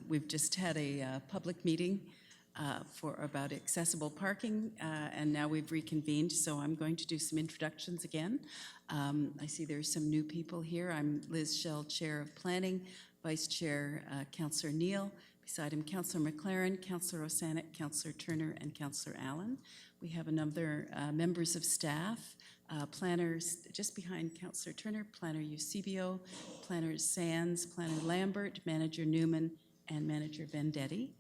We've just had a public meeting about accessible parking, and now we've reconvened, so I'm going to do some introductions again. I see there's some new people here. I'm Liz Shell, Chair of Planning, Vice Chair Councillor Neal, beside him Councillor McLaren, Councillor Osanek, Councillor Turner, and Councillor Allen. We have another members of staff, planners just behind Councillor Turner, Planner Eusebio, Planners Sands, Planner Lambert, Manager Newman, and Manager Vendetti.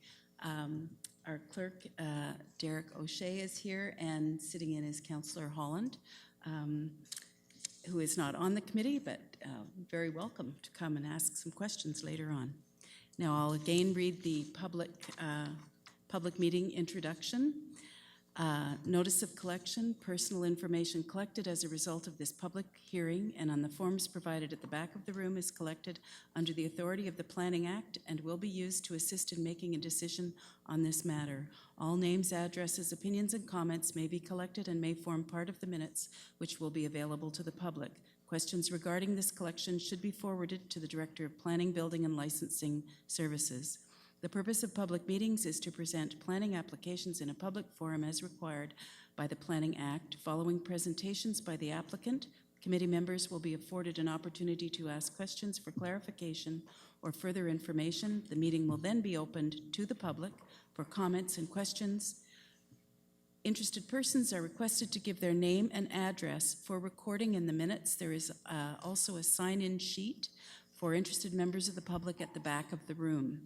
Our clerk, Derek O'Shea, is here, and sitting in is Councillor Holland, who is not on the committee, but very welcome to come and ask some questions later on. Now I'll again read the public meeting introduction. Notice of collection, personal information collected as a result of this public hearing and on the forms provided at the back of the room is collected under the authority of the Planning Act and will be used to assist in making a decision on this matter. All names, addresses, opinions, and comments may be collected and may form part of the minutes, which will be available to the public. Questions regarding this collection should be forwarded to the Director of Planning, Building, and Licensing Services. The purpose of public meetings is to present planning applications in a public forum as required by the Planning Act. Following presentations by the applicant, committee members will be afforded an opportunity to ask questions for clarification or further information. The meeting will then be opened to the public for comments and questions. Interested persons are requested to give their name and address for recording in the minutes. There is also a sign-in sheet for interested members of the public at the back of the room.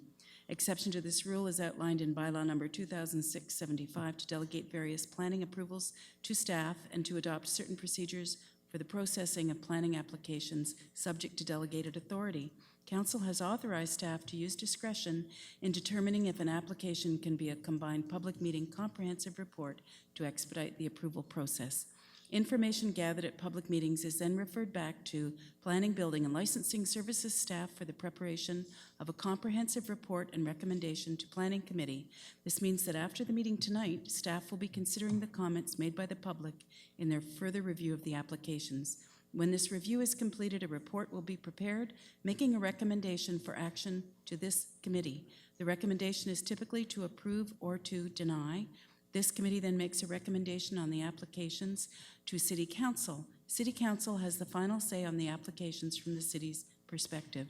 Exception to this rule is outlined in bylaw number 2006-75 to delegate various planning approvals to staff and to adopt certain procedures for the processing of planning applications subject to delegated authority. Council has authorized staff to use discretion in determining if an application can be a combined public meeting comprehensive report to expedite the approval process. Information gathered at public meetings is then referred back to Planning, Building, and Licensing Services staff for the preparation of a comprehensive report and recommendation to Planning Committee. This means that after the meeting tonight, staff will be considering the comments made by the public in their further review of the applications. When this review is completed, a report will be prepared, making a recommendation for action to this committee. The recommendation is typically to approve or to deny. This committee then makes a recommendation on the applications to City Council. City Council has the final say on the applications from the city's perspective.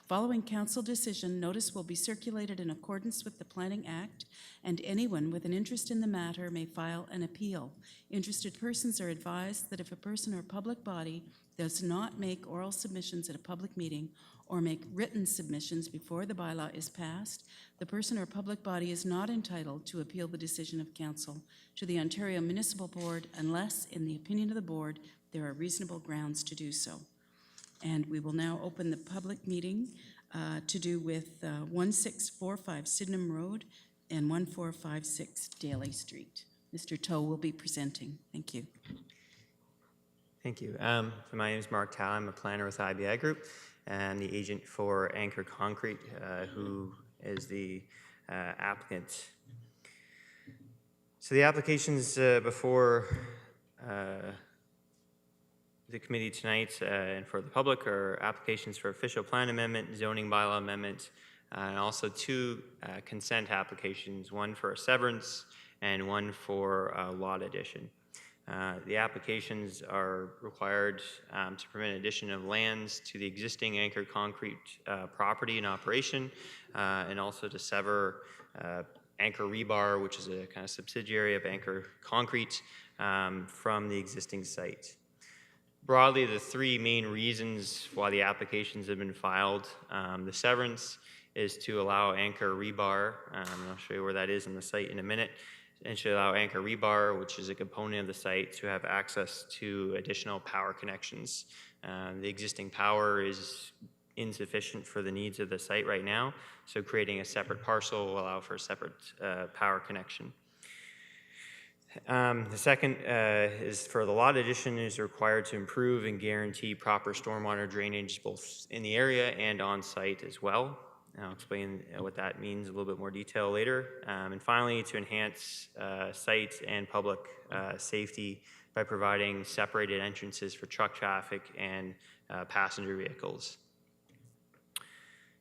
Following council decision, notice will be circulated in accordance with the Planning Act, and anyone with an interest in the matter may file an appeal. Interested persons are advised that if a person or public body does not make oral submissions at a public meeting or make written submissions before the bylaw is passed, the person or public body is not entitled to appeal the decision of council to the Ontario Municipal Board unless, in the opinion of the board, there are reasonable grounds to do so. And we will now open the public meeting to do with 1645 Sydenham Road and 1456 Daly Street. Mr. Toe will be presenting. Thank you. Thank you. So my name is Mark Tao. I'm a planner with IBI Group and the agent for Anchor Concrete, who is the applicant. So the applications before the committee tonight and for the public are applications for official plan amendment, zoning bylaw amendment, and also two consent applications, one for a severance and one for a lot addition. The applications are required to permit addition of lands to the existing Anchor Concrete property in operation, and also to sever Anchor Rebar, which is a kind of subsidiary of Anchor Concrete, from the existing site. Broadly, the three main reasons why the applications have been filed. The severance is to allow Anchor Rebar, and I'll show you where that is on the site in a minute, and should allow Anchor Rebar, which is a component of the site, to have access to additional power connections. The existing power is insufficient for the needs of the site right now, so creating a separate parcel will allow for a separate power connection. The second is for the lot addition is required to improve and guarantee proper stormwater drainage both in the area and on site as well. And I'll explain what that means in a little bit more detail later. And finally, to enhance site and public safety by providing separated entrances for truck traffic and passenger vehicles.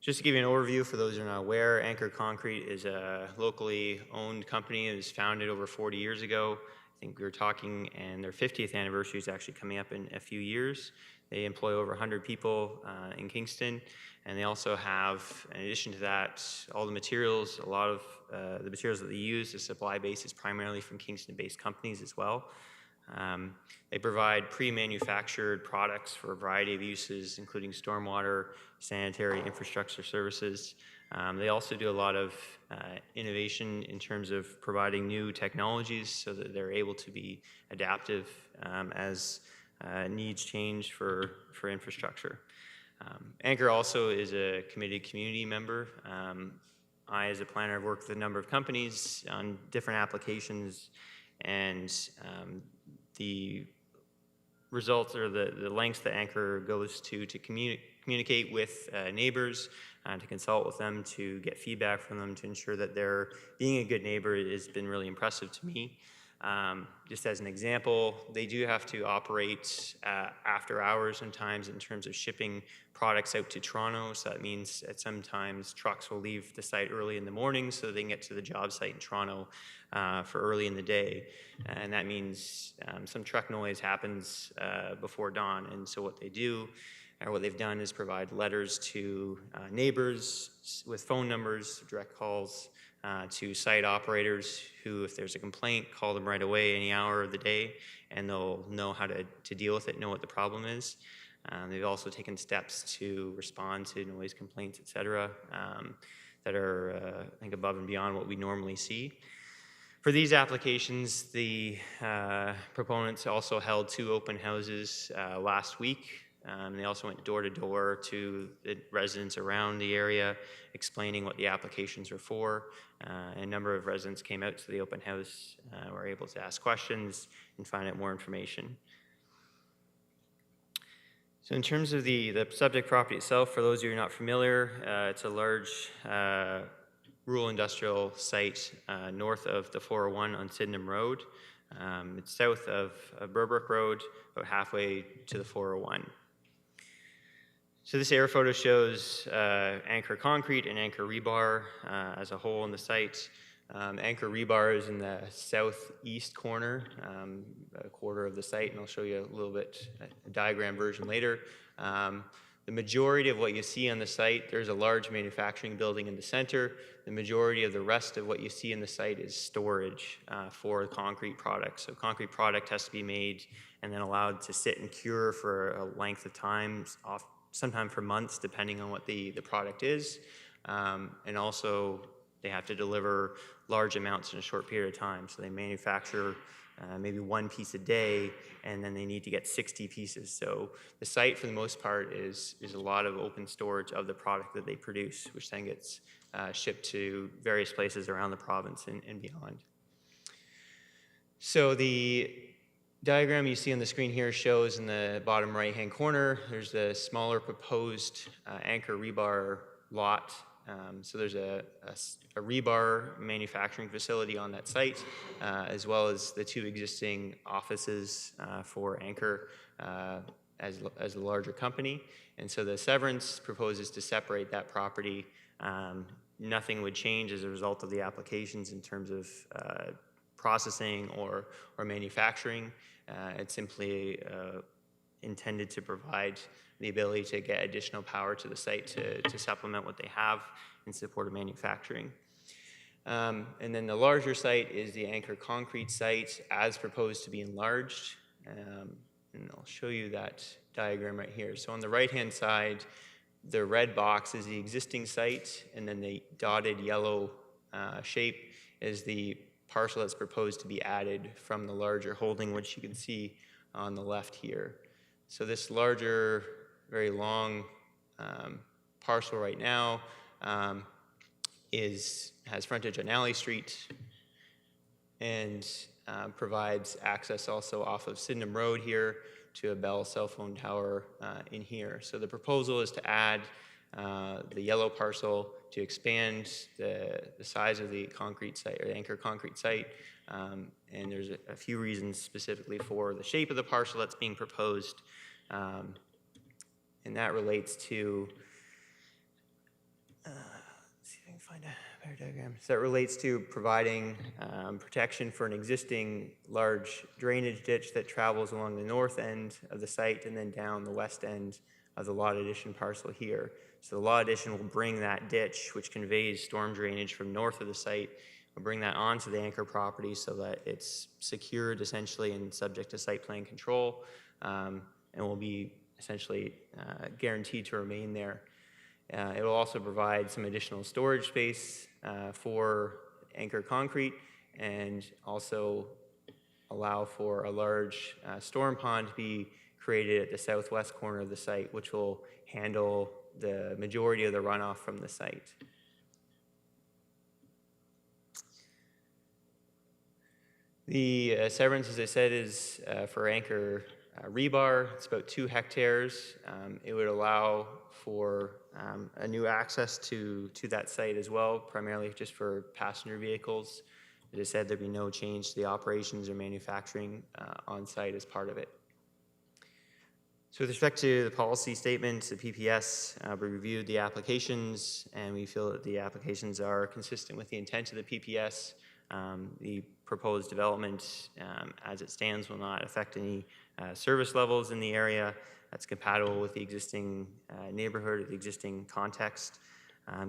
Just to give you an overview for those who are not aware, Anchor Concrete is a locally owned company. It was founded over 40 years ago. I think we were talking, and their 50th anniversary is actually coming up in a few years. They employ over 100 people in Kingston, and they also have, in addition to that, all the materials. A lot of the materials that they use, the supply base is primarily from Kingston-based companies as well. They provide pre-manufactured products for a variety of uses, including stormwater, sanitary, infrastructure services. They also do a lot of innovation in terms of providing new technologies so that they're able to be adaptive as needs change for infrastructure. Anchor also is a committed community member. I, as a planner, have worked with a number of companies on different applications, and the results or the lengths that Anchor goes to communicate with neighbors, to consult with them, to get feedback from them, to ensure that they're being a good neighbor has been really impressive to me. Just as an example, they do have to operate after hours sometimes in terms of shipping products out to Toronto. So that means that sometimes trucks will leave the site early in the morning so they can get to the job site in Toronto for early in the day. And that means some truck noise happens before dawn. And so what they do, or what they've done, is provide letters to neighbors with phone numbers, direct calls, to site operators who, if there's a complaint, call them right away any hour of the day, and they'll know how to deal with it, know what the problem is. They've also taken steps to respond to noise complaints, et cetera, that are, I think, above and beyond what we normally see. For these applications, the proponents also held 2 open houses last week. They also went door to door to the residents around the area, explaining what the applications were for. And a number of residents came out to the open house, were able to ask questions and find out more information. So in terms of the subject property itself, for those of you who are not familiar, it's a large rural industrial site north of the 401 on Sydenham Road. It's south of Burbrook Road, about halfway to the 401. So this air photo shows Anchor Concrete and Anchor Rebar as a whole in the site. Anchor Rebar is in the southeast corner, a quarter of the site, and I'll show you a little bit, a diagram version later. The majority of what you see on the site, there's a large manufacturing building in the center. The majority of the rest of what you see in the site is storage for concrete products. So concrete product has to be made and then allowed to sit and cure for a length of time, sometimes for months, depending on what the product is. And also, they have to deliver large amounts in a short period of time. So they manufacture maybe 1 piece a day, and then they need to get 60 pieces. So the site, for the most part, is a lot of open storage of the product that they produce, which then gets shipped to various places around the province and beyond. So the diagram you see on the screen here shows in the bottom right-hand corner, there's the smaller proposed Anchor Rebar lot. So there's a rebar manufacturing facility on that site, as well as the 2 existing offices for Anchor as a larger company. And so the severance proposes to separate that property. Nothing would change as a result of the applications in terms of processing or manufacturing. It's simply intended to provide the ability to get additional power to the site to supplement what they have in support of manufacturing. And then the larger site is the Anchor Concrete site as proposed to be enlarged. And I'll show you that diagram right here. So on the right-hand side, the red box is the existing site, and then the dotted yellow shape is the parcel that's proposed to be added from the larger holding, which you can see on the left here. So this larger, very long parcel right now has frontage on Alley Street and provides access also off of Sydenham Road here to a Bell cell phone tower in here. So the proposal is to add the yellow parcel to expand the size of the concrete site, or the Anchor Concrete site. And there's a few reasons specifically for the shape of the parcel that's being proposed. And that relates to See if I can find a better diagram. So that relates to providing protection for an existing large drainage ditch that travels along the north end of the site and then down the west end of the lot addition parcel here. So the lot addition will bring that ditch, which conveys storm drainage from north of the site, will bring that onto the anchor property so that it's secured essentially and subject to site plan control, and will be essentially guaranteed to remain there. It will also provide some additional storage space for anchor concrete and also allow for a large storm pond to be created at the southwest corner of the site, which will handle the majority of the runoff from the site. The severance, as I said, is for anchor rebar. It's about 2 hectares. It would allow for a new access to that site as well, primarily just for passenger vehicles. As I said, there'd be no change to the operations or manufacturing on site as part of it. So with respect to the policy statement, the PPS, we reviewed the applications and we feel that the applications are consistent with the intent of the PPS. The proposed development as it stands will not affect any service levels in the area. That's compatible with the existing neighborhood, or the existing context,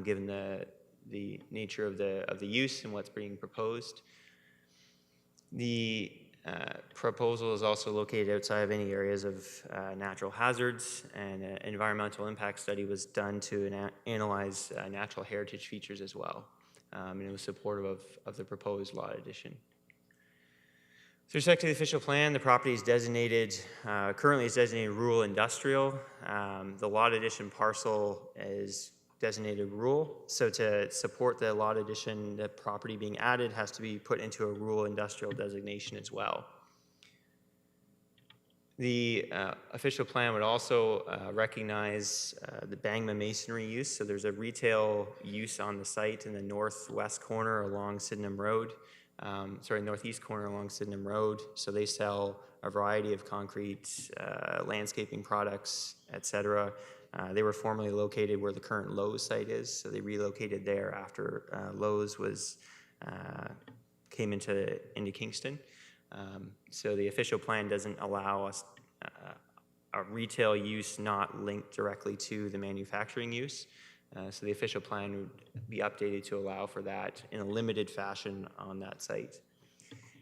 given the nature of the use and what's being proposed. The proposal is also located outside of any areas of natural hazards, and an environmental impact study was done to analyze natural heritage features as well, and it was supportive of the proposed lot addition. With respect to the official plan, the property is designated, currently is designated rural industrial. The lot addition parcel is designated rural. So to support the lot addition, the property being added has to be put into a rural industrial designation as well. The official plan would also recognize the Bangma masonry use. So there's a retail use on the site in the northwest corner along Sydenham Road. Northeast corner along Sydenham Road. So they sell a variety of concrete, landscaping products, etc. They were formerly located where the current Lowe's site is, so they relocated there after Lowe's came into Kingston. So the official plan doesn't allow us a retail use not linked directly to the manufacturing use. So the official plan would be updated to allow for that in a limited fashion on that site.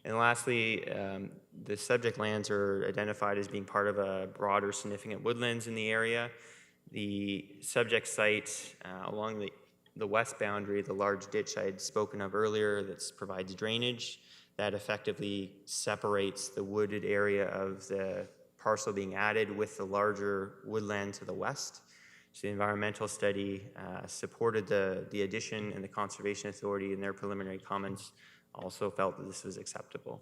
And lastly, the subject lands are identified as being part of a broader significant woodlands in the area. The subject site along the west boundary, the large ditch I had spoken of earlier that provides drainage, that effectively separates the wooded area of the parcel being added with the larger woodland to the west. So the environmental study supported the addition, and the Conservation Authority in their preliminary comments also felt that this was acceptable.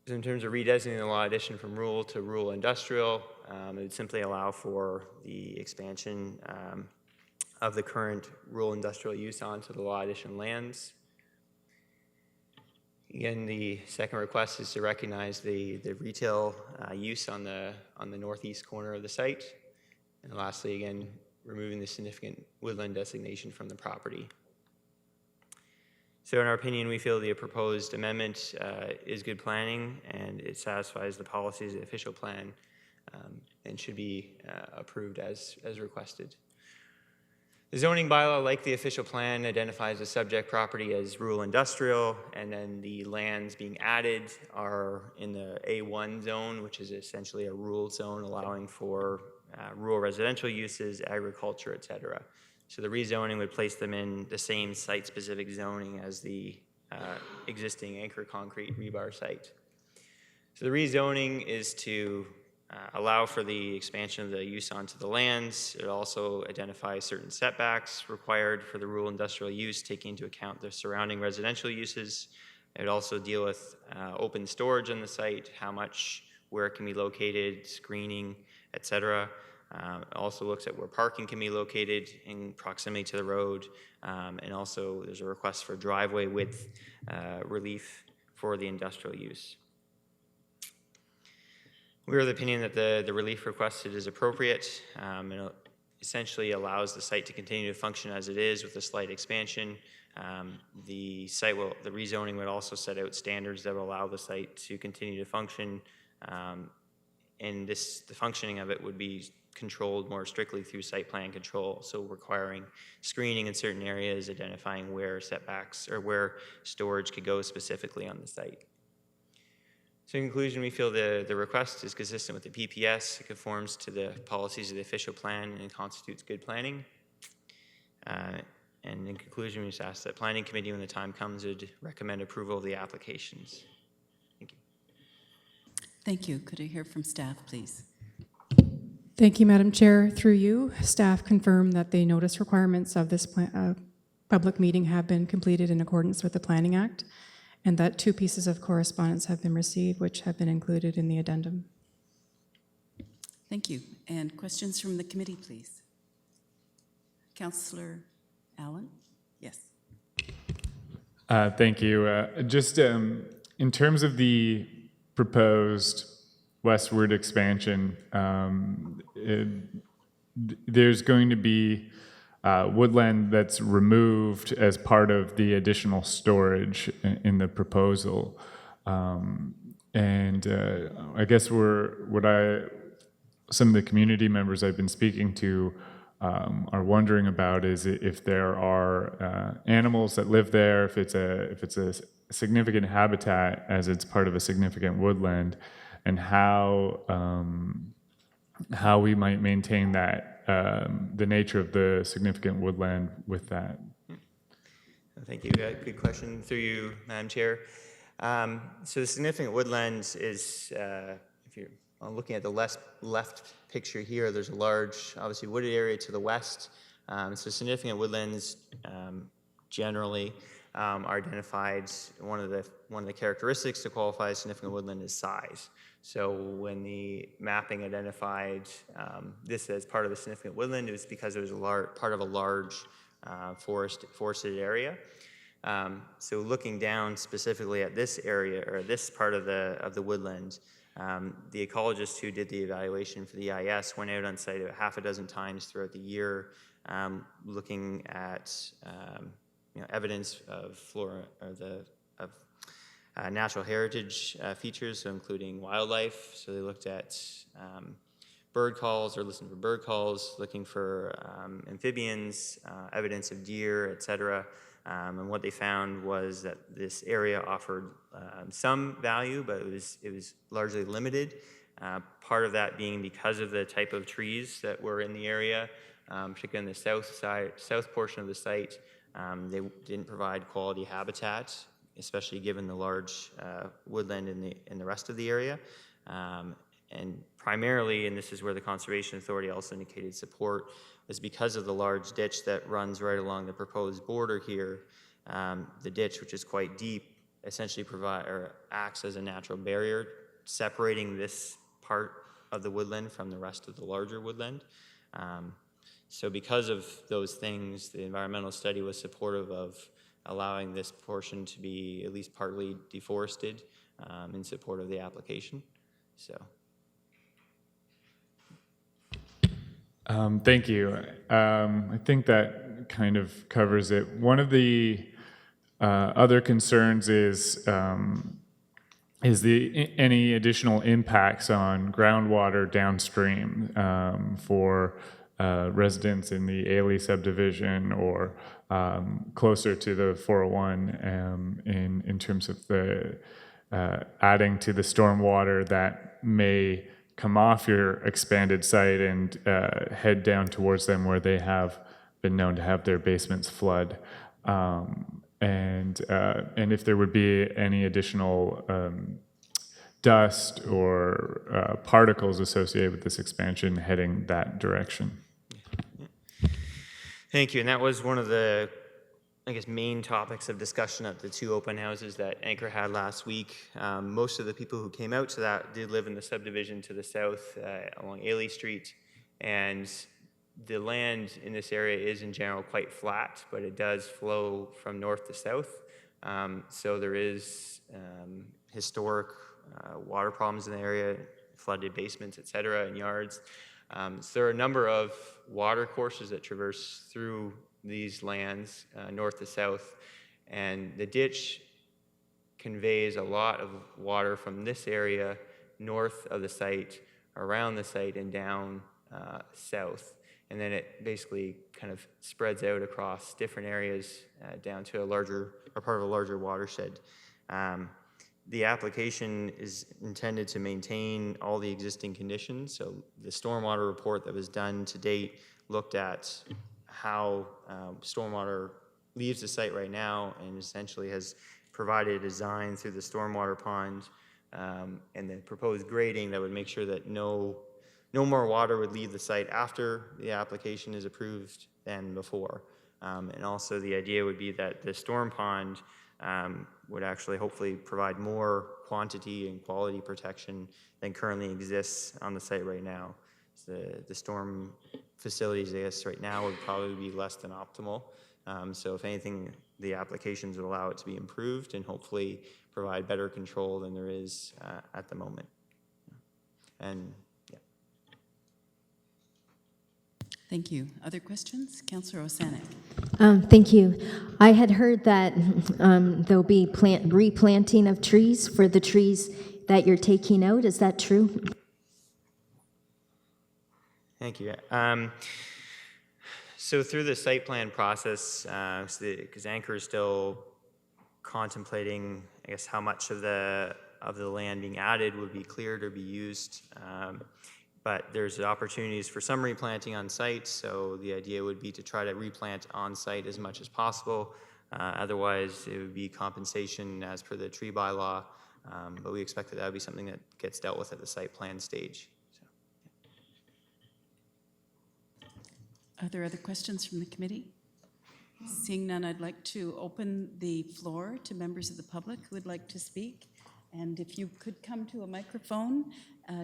So in terms of redesignating the lot addition from rural to rural industrial, it would simply allow for the expansion of the current rural industrial use onto the lot addition lands. Again, the second request is to recognize the retail use on the northeast corner of the site. And lastly, again, removing the significant woodland designation from the property. So in our opinion, we feel the proposed amendment is good planning and it satisfies the policies of the official plan and should be approved as requested. The zoning bylaw, like the official plan, identifies the subject property as rural industrial, and then the lands being added are in the A1 zone, which is essentially a rural zone allowing for rural residential uses, agriculture, etc. So the rezoning would place them in the same site-specific zoning as the existing anchor concrete rebar site. So the rezoning is to allow for the expansion of the use onto the lands. It also identifies certain setbacks required for the rural industrial use, taking into account the surrounding residential uses. It would also deal with open storage on the site, how much, where it can be located, screening, etc. It also looks at where parking can be located in proximity to the road, and also there's a request for driveway width relief for the industrial use. We're of the opinion that the relief requested is appropriate. It essentially allows the site to continue to function as it is with a slight expansion. The rezoning would also set out standards that will allow the site to continue to function, and the functioning of it would be controlled more strictly through site plan control, so requiring screening in certain areas, identifying where setbacks or where storage could go specifically on the site. So in conclusion, we feel the request is consistent with the PPS, it conforms to the policies of the official plan, and constitutes good planning. And in conclusion, we just ask that Planning Committee, when the time comes, would recommend approval of the applications. Thank you. Thank you. Could I hear from staff, please? Thank you, Madam Chair. Through you, staff confirm that the notice requirements of this public meeting have been completed in accordance with the Planning Act, and that 2 pieces of correspondence have been received, which have been included in the addendum. Thank you. And questions from the committee, please? Councillor Allen? Yes. Thank you. Just in terms of the proposed westward expansion, there's going to be woodland that's removed as part of the additional storage in the proposal. And I guess some of the community members I've been speaking to are wondering about is if there are animals that live there, if it's a significant habitat as it's part of a significant woodland, and how we might maintain that the nature of the significant woodland with that. Thank you. Good question through you, Madam Chair. So the significant woodlands is, if you're looking at the left picture here, there's a large, obviously wooded area to the west. So significant woodlands generally are identified. One of the characteristics to qualify as significant woodland is size. So when the mapping identified this as part of the significant woodland, it was because it was part of a large forested area. So looking down specifically at this area or this part of the woodland, the ecologist who did the evaluation for the EIS went out on site about 6 times throughout the year, looking at evidence of flora or of natural heritage features, so including wildlife. So they looked at bird calls or listened for bird calls, looking for amphibians, evidence of deer, etc. And what they found was that this area offered some value, but it was largely limited. Part of that being because of the type of trees that were in the area, particularly in the south portion of the site. They didn't provide quality habitat, especially given the large woodland in the rest of the area. And primarily, and this is where the Conservation Authority also indicated support, is because of the large ditch that runs right along the proposed border here. The ditch, which is quite deep, essentially acts as a natural barrier, separating this part of the woodland from the rest of the larger woodland. So because of those things, the environmental study was supportive of allowing this portion to be at least partly deforested in support of the application. So. Thank you. I think that kind of covers it. One of the other concerns is any additional impacts on groundwater downstream for residents in the Ailey subdivision or closer to the 401 in terms of the adding to the stormwater that may come off your expanded site and head down towards them where they have been known to have their basements flood. And if there would be any additional dust or particles associated with this expansion heading that direction. Thank you. And that was one of the, main topics of discussion at the 2 open houses that Anchor had last week. Most of the people who came out to that did live in the subdivision to the south along Ailey Street. And the land in this area is in general quite flat, but it does flow from north to south. So there is historic water problems in the area flooded basements, et cetera, and yards. So there are a number of water courses that traverse through these lands, north to south, and the ditch conveys a lot of water from this area north of the site, around the site, and down south. And then it basically kind of spreads out across different areas down to a larger, or part of a larger watershed. The application is intended to maintain all the existing conditions. So the stormwater report that was done to date looked at how stormwater leaves the site right now, and essentially has provided a design through the stormwater pond and the proposed grading that would make sure that no more water would leave the site after the application is approved than before. And also the idea would be that the storm pond would actually hopefully provide more quantity and quality protection than currently exists on the site right now. So the storm facilities, I guess, right now would probably be less than optimal. So if anything, the applications would allow it to be improved and hopefully provide better control than there is at the moment. And yeah. Thank you. Other questions? Councillor Osanek. Thank you. I had heard that there'll be replanting of trees for the trees that you're taking out. Is that true? Thank you. So through the site plan process, because Anchor is still contemplating, I guess, how much of the land being added would be cleared or be used. But there's opportunities for some replanting on site, so the idea would be to try to replant on site as much as possible. Otherwise, it would be compensation as per the tree bylaw, but we expect that would be something that gets dealt with at the site plan stage. So, yeah. Are there other questions from the committee? Seeing none, I'd like to open the floor to members of the public who would like to speak. And if you could come to a microphone,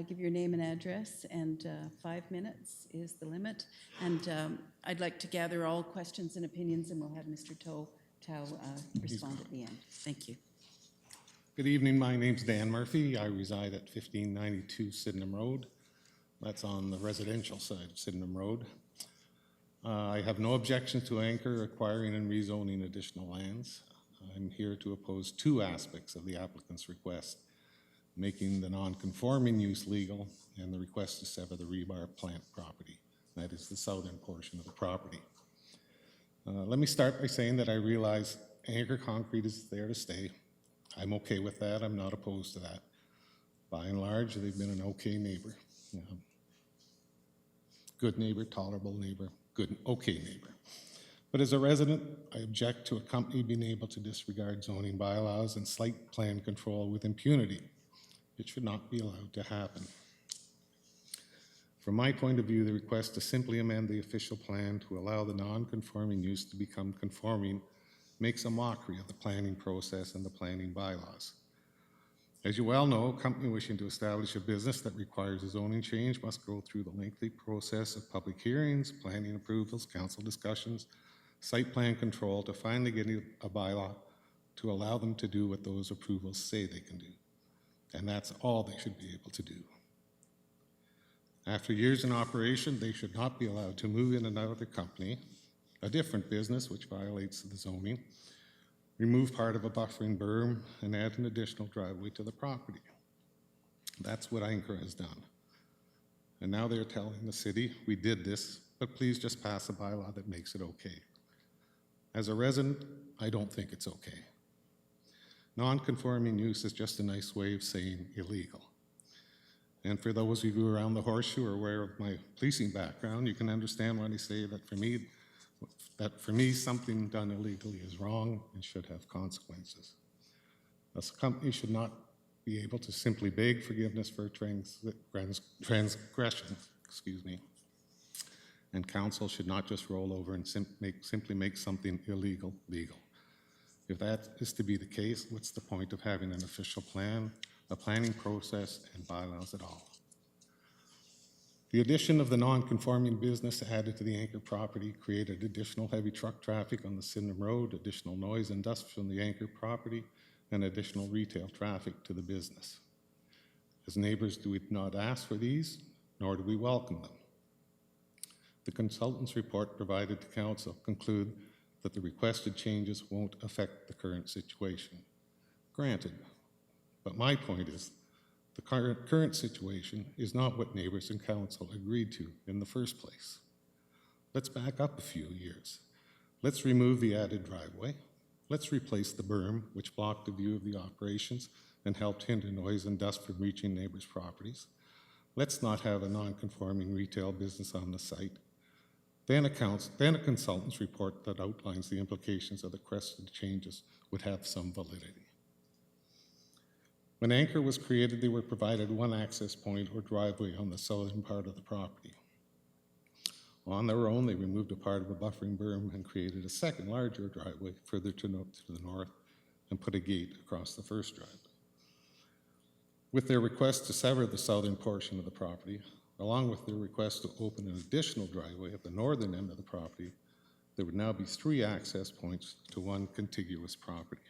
give your name and address, and 5 minutes is the limit. And I'd like to gather all questions and opinions, and we'll have Mr. Tao respond at the end. Thank you. Good evening. My name's Dan Murphy. I reside at 1592 Sydenham Road. That's on the residential side of Sydenham Road. I have no objection to Anchor acquiring and rezoning additional lands. I'm here to oppose two aspects of the applicant's request: making the non-conforming use legal and the request to sever the rebar plant property. That is the southern portion of the property. Let me start by saying that I realize Anchor Concrete is there to stay. I'm okay with that. I'm not opposed to that. By and large, they've been an okay neighbor. Good neighbor, tolerable neighbor, good, okay neighbor. But as a resident, I object to a company being able to disregard zoning bylaws and slight plan control with impunity. It should not be allowed to happen. From my point of view, the request to simply amend the official plan to allow the non-conforming use to become conforming makes a mockery of the planning process and the planning bylaws. As you well know, a company wishing to establish a business that requires a zoning change must go through the lengthy process of public hearings, planning approvals, council discussions, site plan control to finally get a bylaw to allow them to do what those approvals say they can do. And that's all they should be able to do. After years in operation, they should not be allowed to move in another company, a different business which violates the zoning, remove part of a buffering berm, and add an additional driveway to the property. That's what Anchor has done. And now they're telling the city, we did this, but please just pass a bylaw that makes it okay. As a resident, I don't think it's okay. Non-conforming use is just a nice way of saying illegal. And for those of you around the horseshoe or aware of my policing background, you can understand when I say that for me, something done illegally is wrong and should have consequences. Thus, a company should not be able to simply beg forgiveness for transgression, and council should not just roll over and simply make something illegal legal. If that is to be the case, what's the point of having an official plan, a planning process, and bylaws at all? The addition of the non-conforming business added to the Anchor property created additional heavy truck traffic on the Sydenham Road, additional noise and dust from the Anchor property, and additional retail traffic to the business. As neighbors, do we not ask for these, nor do we welcome them? The consultant's report provided to council conclude that the requested changes won't affect the current situation. Granted, but my point is, the current situation is not what neighbors and council agreed to in the first place. Let's back up a few years. Let's remove the added driveway. Let's replace the berm, which blocked the view of the operations and helped hinder noise and dust from reaching neighbors' properties. Let's not have a non-conforming retail business on the site. Then a consultant's report that outlines the implications of the requested changes would have some validity. When Anchor was created, they were provided one access point or driveway on the southern part of the property. On their own, they removed a part of a buffering berm and created a second, larger driveway further to the north and put a gate across the first driveway. With their request to sever the southern portion of the property, along with their request to open an additional driveway at the northern end of the property, there would now be 3 access points to one contiguous property.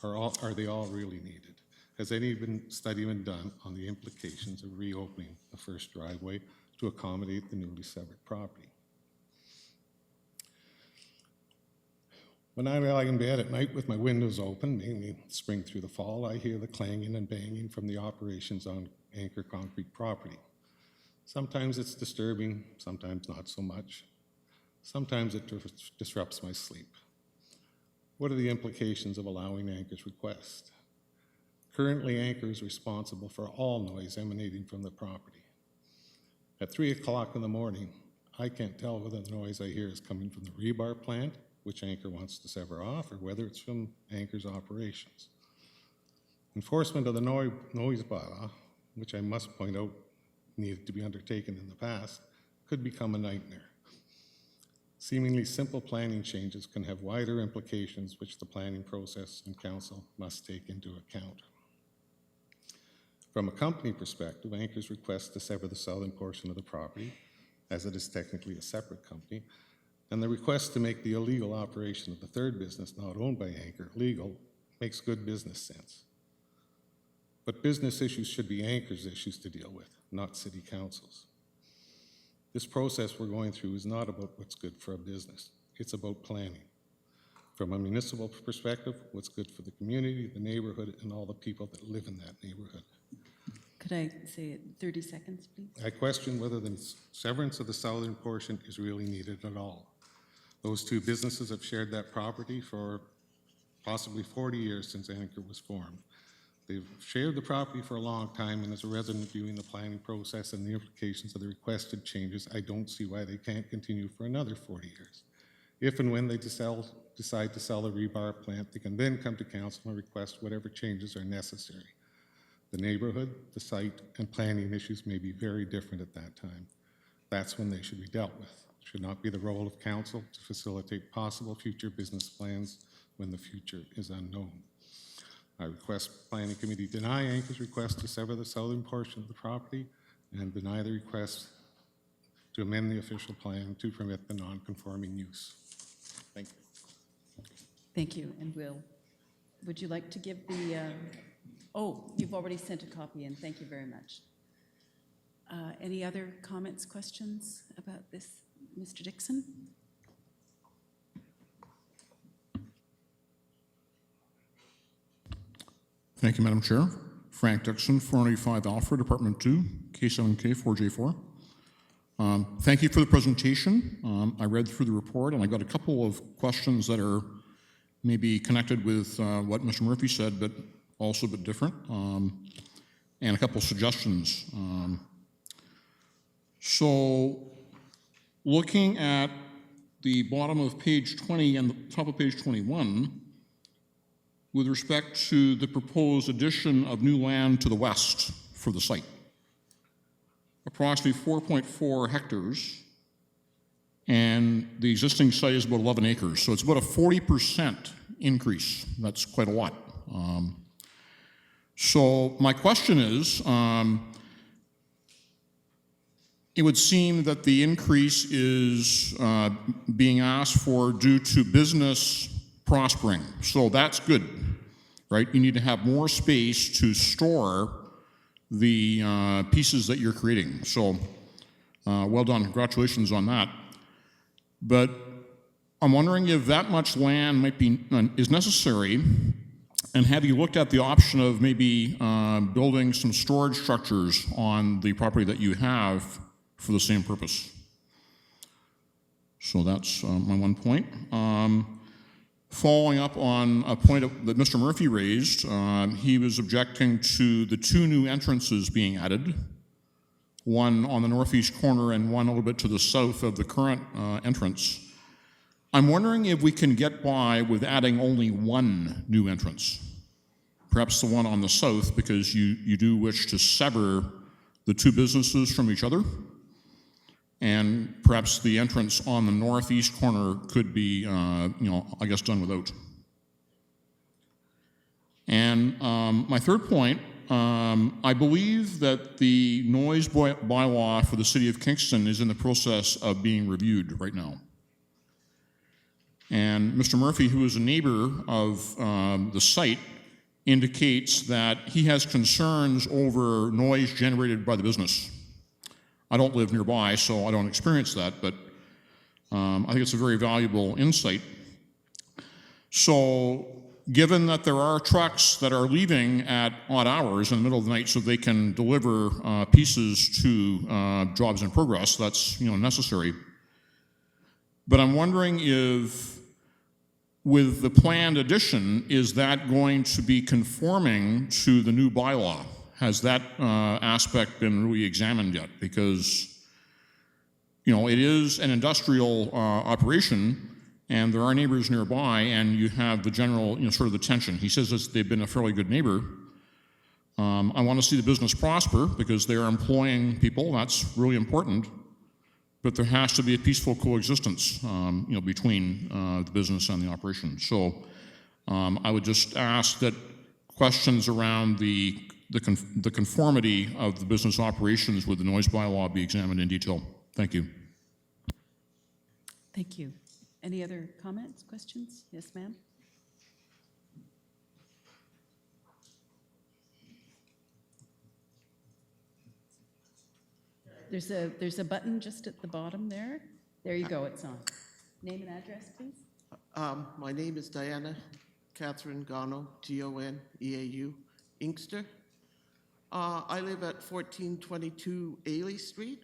Are they all really needed? Has any study been done on the implications of reopening the first driveway to accommodate the newly severed property? When I lie in bed at night with my windows open, mainly spring through the fall, I hear the clanging and banging from the operations on Anchor concrete property. Sometimes it's disturbing, sometimes not so much. Sometimes it disrupts my sleep. What are the implications of allowing Anchor's request? Currently, Anchor is responsible for all noise emanating from the property. At 3 o'clock in the morning, I can't tell whether the noise I hear is coming from the rebar plant, which Anchor wants to sever off, or whether it's from Anchor's operations. Enforcement of the noise bylaw, which I must point out needed to be undertaken in the past, could become a nightmare. Seemingly simple planning changes can have wider implications which the planning process and council must take into account. From a company perspective, Anchor's request to sever the southern portion of the property, as it is technically a separate company, and the request to make the illegal operation of the third business not owned by Anchor legal makes good business sense. But business issues should be Anchor's issues to deal with, not city council's. This process we're going through is not about what's good for a business. It's about planning. From a municipal perspective, what's good for the community, the neighborhood, and all the people that live in that neighborhood. Could I say it 30 seconds, please? I question whether the severance of the southern portion is really needed at all. Those 2 businesses have shared that property for possibly 40 years since Anchor was formed. They've shared the property for a long time, and as a resident viewing the planning process and the implications of the requested changes, I don't see why they can't continue for another 40 years. If and when they decide to sell the rebar plant, they can then come to council and request whatever changes are necessary. The neighborhood, the site, and planning issues may be very different at that time. That's when they should be dealt with. It should not be the role of council to facilitate possible future business plans when the future is unknown. I request Planning Committee deny Anchor's request to sever the southern portion of the property and deny the request to amend the official plan to permit the non-conforming use. Thank you. Thank you, and would you like to give the, oh, you've already sent a copy in, thank you very much. Any other comments, questions about this, Mr. Dixon? Thank you, Madam Chair. Frank Dixon, 495 Alfred, Department 2, K7K 4J4. Thank you for the presentation. I read through the report, and I got a couple of questions that are maybe connected with what Mr. Murphy said, but also a bit different, and a couple of suggestions. So, looking at the bottom of page 20 and the top of page 21, with respect to the proposed addition of new land to the west for the site. Approximately 4.4 hectares, and the existing site is about 11 acres, so it's about a 40% increase. That's quite a lot. So my question is, it would seem that the increase is being asked for due to business prospering. So that's good, right? You need to have more space to store the pieces that you're creating. So well done, congratulations on that. But I'm wondering if that much land might be is necessary, and have you looked at the option of maybe building some storage structures on the property that you have for the same purpose? So that's my one point. Following up on a point that Mr. Murphy raised, he was objecting to the two new entrances being added, one on the northeast corner and one a little bit to the south of the current entrance. I'm wondering if we can get by with adding only one new entrance, perhaps the one on the south, because you do wish to sever the two businesses from each other, and perhaps the entrance on the northeast corner could be, I guess, done without. And my third point, I believe that the noise bylaw for the city of Kingston is in the process of being reviewed right now. And Mr. Murphy, who is a neighbor of the site, indicates that he has concerns over noise generated by the business. I don't live nearby, so I don't experience that, but I think it's a very valuable insight. So given that there are trucks that are leaving at odd hours in the middle of the night so they can deliver pieces to jobs in progress, that's necessary. But I'm wondering if, with the planned addition, is that going to be conforming to the new bylaw? Has that aspect been really examined yet? Because, it is an industrial operation, and there are neighbors nearby, and you have the general, sort of the tension. He says that they've been a fairly good neighbor. I want to see the business prosper because they're employing people. That's really important. But there has to be a peaceful coexistence, between the business and the operation. So I would just ask that questions around the conformity of the business operations with the noise bylaw be examined in detail. Thank you. Thank you. Any other comments, questions? Yes, ma'am? There's a button just at the bottom there. There you go, it's on. Name and address, please. My name is Diana Catherine Gano, Goneau, Inkster. I live at 1422 Ailey Street.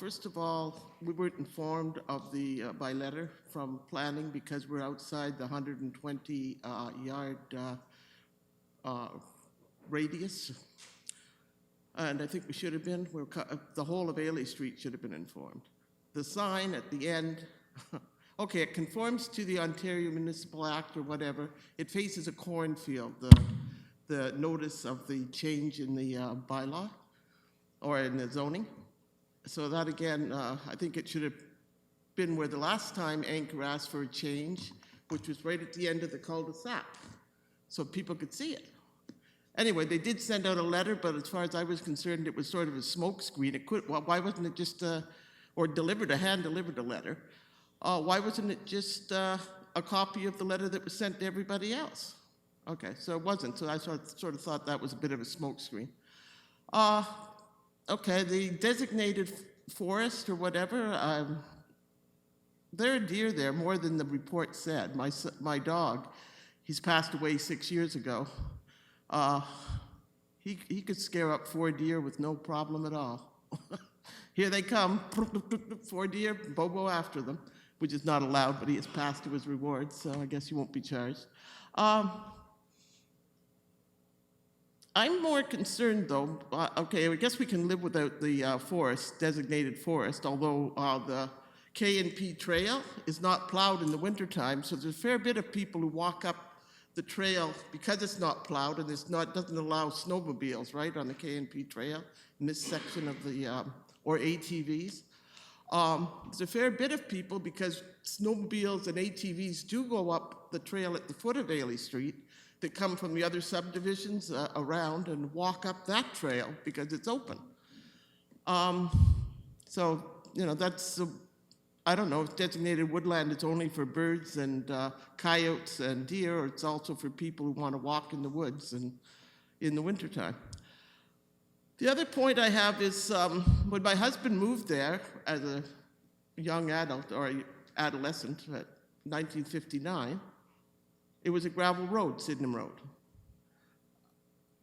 First of all, we weren't informed of the by letter from planning because we're outside the 120 yard radius. And I think we should have been. The whole of Ailey Street should have been informed. The sign at the end, okay, it conforms to the Ontario Municipal Act or whatever. It faces a cornfield, the notice of the change in the bylaw or in the zoning. So that again, I think it should have been where the last time Anchor asked for a change, which was right at the end of the cul-de-sac, so people could see it. Anyway, they did send out a letter, but as far as I was concerned, it was sort of a smoke screen. Why wasn't it just, or hand-delivered a letter? Why wasn't it just a copy of the letter that was sent to everybody else? Okay, so it wasn't. So I sort of thought that was a bit of a smoke screen. Okay, the designated forest or whatever, there are deer there more than the report said. My dog, he's passed away 6 years ago. He could scare up 4 deer with no problem at all. Here they come, 4 deer, Bobo after them, which is not allowed, but he has passed to his reward, so I guess he won't be charged. I'm more concerned, though, okay, I guess we can live without the forest, designated forest, although the K&P trail is not plowed in the wintertime, so there's a fair bit of people who walk up the trail because it's not plowed and doesn't allow snowmobiles, right, on the K&P trail in this section of the, or ATVs. There's a fair bit of people because snowmobiles and ATVs do go up the trail at the foot of Ailey Street that come from the other subdivisions around and walk up that trail because it's open. So, that's, I don't know, if designated woodland is only for birds and coyotes and deer, or it's also for people who want to walk in the woods and in the wintertime. The other point I have is when my husband moved there as a young adult or adolescent at 1959, it was a gravel road, Sydenham Road.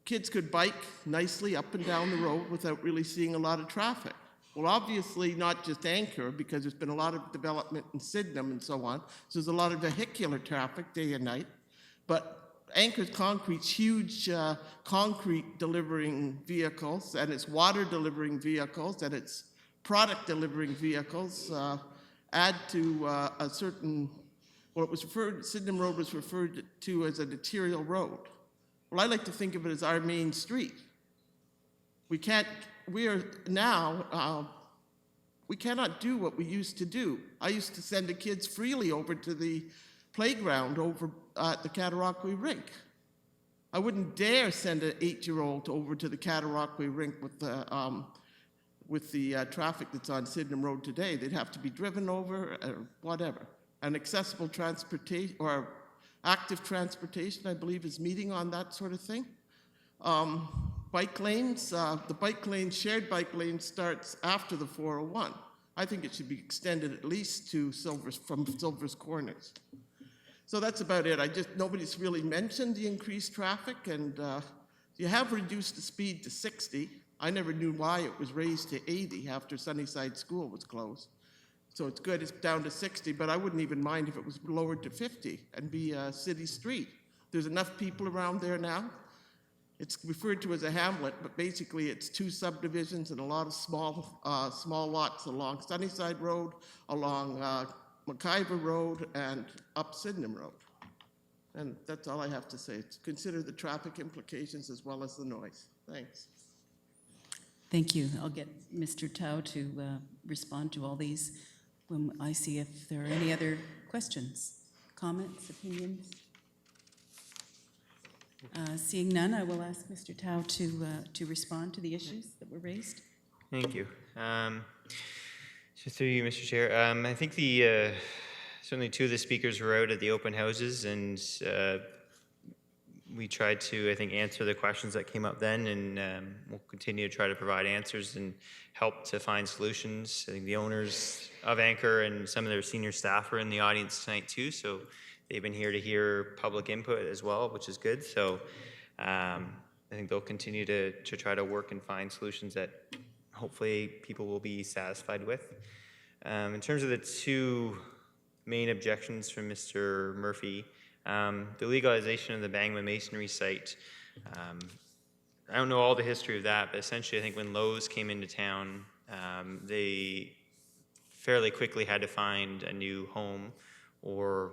Kids could bike nicely up and down the road without really seeing a lot of traffic. Well, obviously not just Anchor, because there's been a lot of development in Sydenham and so on. So there's a lot of vehicular traffic day and night. But Anchor's concrete's huge concrete delivering vehicles, and it's water delivering vehicles, and it's product delivering vehicles add to a certain, well, it was referred, Sydenham Road was referred to as an arterial road. Well, I like to think of it as our main street. We cannot do what we used to do. I used to send the kids freely over to the playground over at the Cataraqui Rink. I wouldn't dare send an 8-year-old over to the Cataraqui Rink with the traffic that's on Sydenham Road today. They'd have to be driven over or whatever. And accessible transportation or active transportation, I believe, is meeting on that sort of thing. Bike lanes, the bike lane, shared bike lane starts after the 401. I think it should be extended at least to from Silver's Corners. So that's about it. Nobody's really mentioned the increased traffic, and you have reduced the speed to 60. I never knew why it was raised to 80 after Sunnyside School was closed. So it's good, it's down to 60, but I wouldn't even mind if it was lowered to 50 and be a city street. There's enough people around there now. It's referred to as a hamlet, but basically it's 2 subdivisions and a lot of small lots along Sunnyside Road, along McIver Road, and up Sydenham Road. And that's all I have to say. Consider the traffic implications as well as the noise. Thanks. Thank you. I'll get Mr. Tao to respond to all these when I see if there are any other questions, comments, opinions. Seeing none, I will ask Mr. Tao to respond to the issues that were raised. Thank you. So through you, Mr. Chair, I think certainly 2 of the speakers were out at the open houses, and we tried to, I think, answer the questions that came up then, and we'll continue to try to provide answers and help to find solutions. I think the owners of Anchor and some of their senior staff are in the audience tonight too, so they've been here to hear public input as well, which is good. So I think they'll continue to try to work and find solutions that hopefully people will be satisfied with. In terms of the 2 main objections from Mr. Murphy, the legalization of the Bangma Masonry site. I don't know all the history of that, but essentially I think when Lowe's came into town, they fairly quickly had to find a new home, or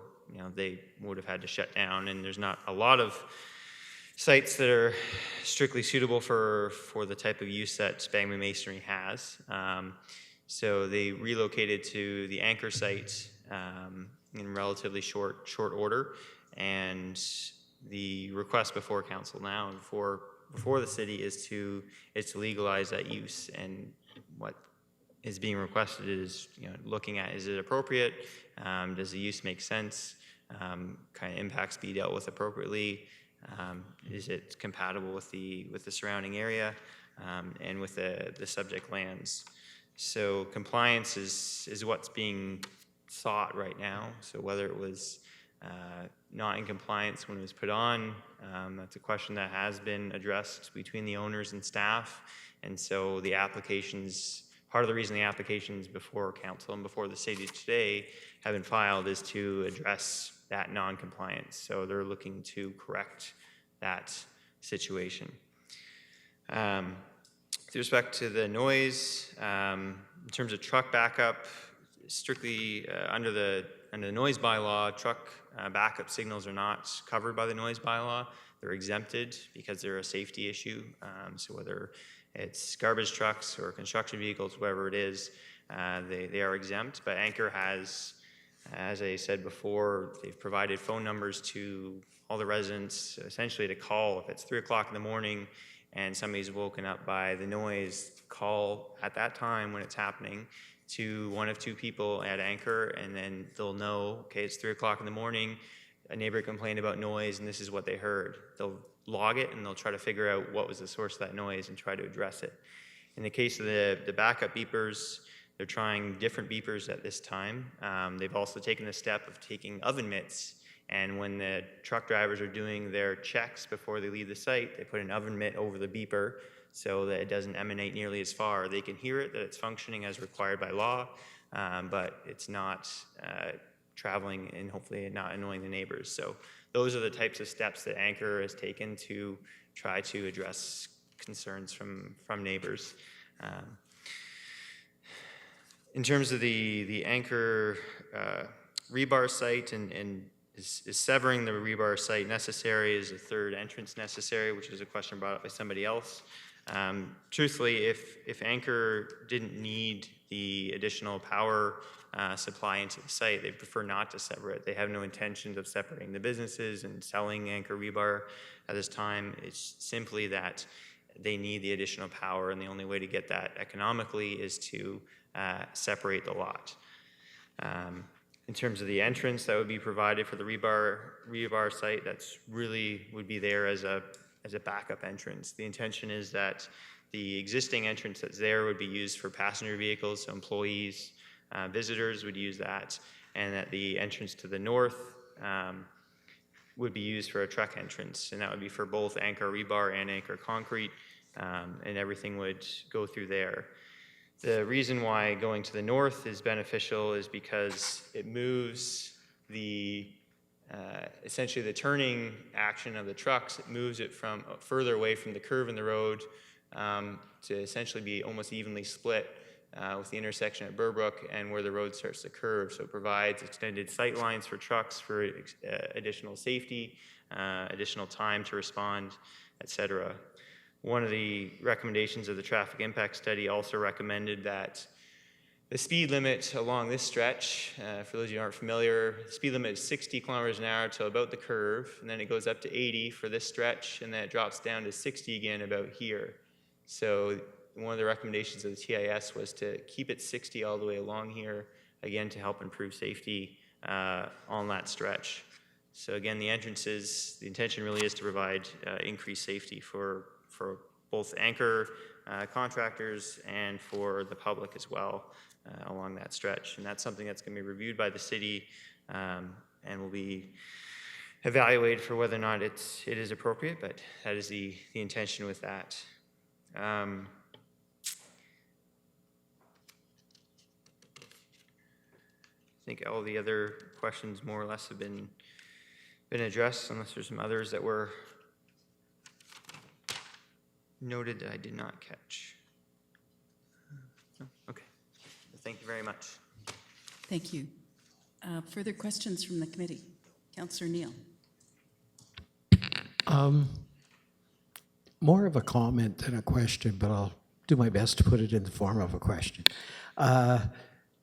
they would have had to shut down, and there's not a lot of sites that are strictly suitable for the type of use that Bangma Masonry has. So they relocated to the Anchor site in relatively short order, and the request before council now, before the city, is to legalize that use. And what is being requested is looking at, is it appropriate? Does the use make sense? Kind of impacts be dealt with appropriately? Is it compatible with the surrounding area and with the subject lands? So compliance is what's being sought right now. So whether it was not in compliance when it was put on, that's a question that has been addressed between the owners and staff. And so the applications, part of the reason the applications before council and before the city today have been filed is to address that non-compliance. So they're looking to correct that situation. With respect to the noise, in terms of truck backup, strictly under the noise bylaw, truck backup signals are not covered by the noise bylaw. They're exempted because they're a safety issue. So whether it's garbage trucks or construction vehicles, whatever it is, they are exempt. But Anchor has, as I said before, they've provided phone numbers to all the residents essentially to call. If it's 3 o'clock in the morning and somebody's woken up by the noise, call at that time when it's happening to one of 2 people at Anchor, and then they'll know, okay, it's 3 o'clock in the morning, a neighbor complained about noise and this is what they heard. They'll log it and they'll try to figure out what was the source of that noise and try to address it. In the case of the backup beepers, they're trying different beepers at this time. They've also taken the step of taking oven mitts, and when the truck drivers are doing their checks before they leave the site, they put an oven mitt over the beeper so that it doesn't emanate nearly as far. They can hear it, that it's functioning as required by law, but it's not traveling and hopefully not annoying the neighbors. So those are the types of steps that Anchor has taken to try to address concerns from neighbors. In terms of the Anchor rebar site and is severing the rebar site necessary? Is a third entrance necessary, which is a question brought up by somebody else? Truthfully, if Anchor didn't need the additional power supply into the site, they prefer not to sever it. They have no intentions of separating the businesses and selling Anchor rebar at this time. It's simply that they need the additional power, and the only way to get that economically is to separate the lot. In terms of the entrance that would be provided for the rebar site, that's really would be there as a backup entrance. The intention is that the existing entrance that's there would be used for passenger vehicles, so employees, visitors would use that, and that the entrance to the north would be used for a truck entrance, and that would be for both Anchor rebar and Anchor concrete, and everything would go through there. The reason why going to the north is beneficial is because it moves the essentially the turning action of the trucks. It moves it from further away from the curve in the road to essentially be almost evenly split with the intersection at Burbrook and where the road starts to curve. So it provides extended sight lines for trucks for additional safety, additional time to respond, etc. One of the recommendations of the traffic impact study also recommended that the speed limit along this stretch, for those of you who aren't familiar, the speed limit is 60 kilometers an hour to about the curve, and then it goes up to 80 for this stretch, and then it drops down to 60 again about here. So one of the recommendations of the TIS was to keep it 60 all the way along here, again, to help improve safety on that stretch. So again, the entrances, the intention really is to provide increased safety for both Anchor contractors and for the public as well along that stretch. And that's something that's going to be reviewed by the city and will be evaluated for whether or not it is appropriate, but that is the intention with that. I think all the other questions more or less have been addressed, unless there's some others that were noted that I did not catch. Okay. Thank you very much. Thank you. Further questions from the committee? Councillor Neal. More of a comment than a question, but I'll do my best to put it in the form of a question.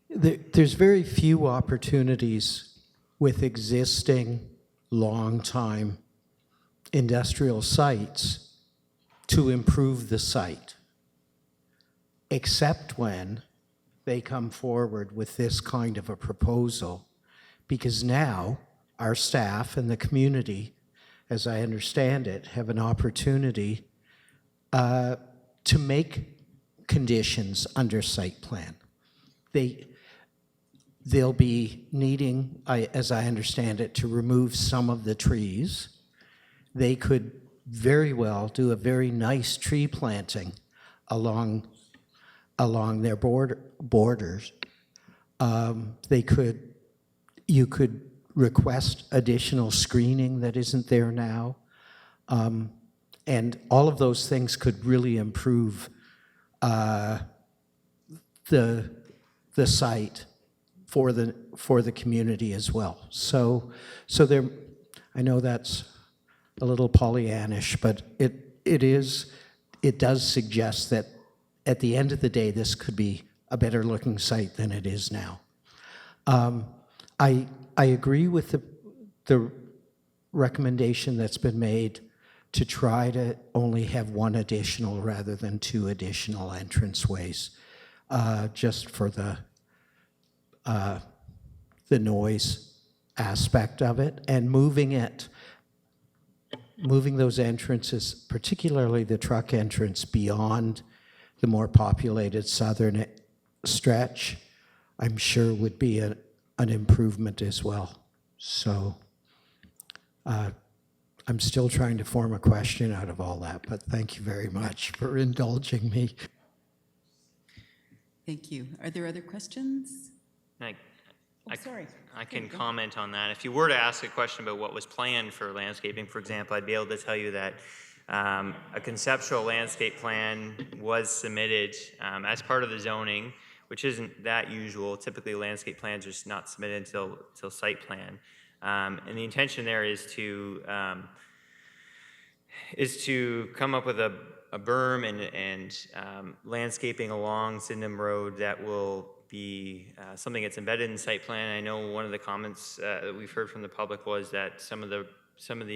There's very few opportunities with existing long-time industrial sites to improve the site, except when they come forward with this kind of a proposal, because now our staff and the community, as I understand it, have an opportunity to make conditions under site plan. They'll be needing, as I understand it, to remove some of the trees. They could very well do a very nice tree planting along their borders. You could request additional screening that isn't there now. And all of those things could really improve the site for the community as well. So there, I know that's a little Pollyannish, but it does suggest that at the end of the day, this could be a better looking site than it is now. I agree with the recommendation that's been made to try to only have one additional rather than two additional entranceways, just for the noise aspect of it, and moving it moving those entrances, particularly the truck entrance, beyond the more populated southern stretch, I'm sure would be an improvement as well. So I'm still trying to form a question out of all that, but thank you very much for indulging me. Thank you. Are there other questions? Sorry. I Okay, can go. comment on that. If you were to ask a question about what was planned for landscaping, for example, I'd be able to tell you that a conceptual landscape plan was submitted as part of the zoning, which isn't that usual. Typically, landscape plans are not submitted until site plan. And the intention there is to come up with a berm and landscaping along Sydenham Road that will be something that's embedded in site plan. I know one of the comments that we've heard from the public was that some of the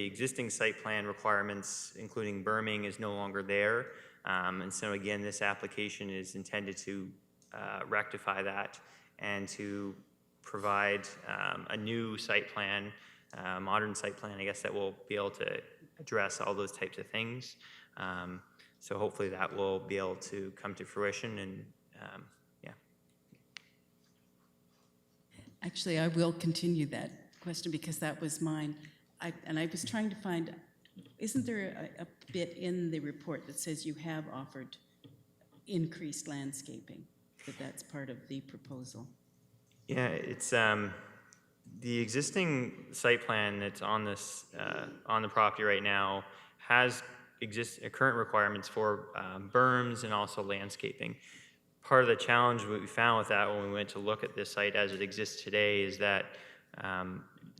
existing site plan requirements, including berming, is no longer there. And so again, this application is intended to rectify that and to provide a new site plan, modern site plan, I guess, that will be able to address all those types of things. So hopefully that will be able to come to fruition and yeah. Actually, I will continue that question because that was mine. I was trying to find, isn't there a bit in the report that says you have offered increased landscaping, that's part of the proposal? Yeah, it's the existing site plan that's on this on the property right now has current requirements for berms and also landscaping. Part of the challenge we found with that when we went to look at this site as it exists today is that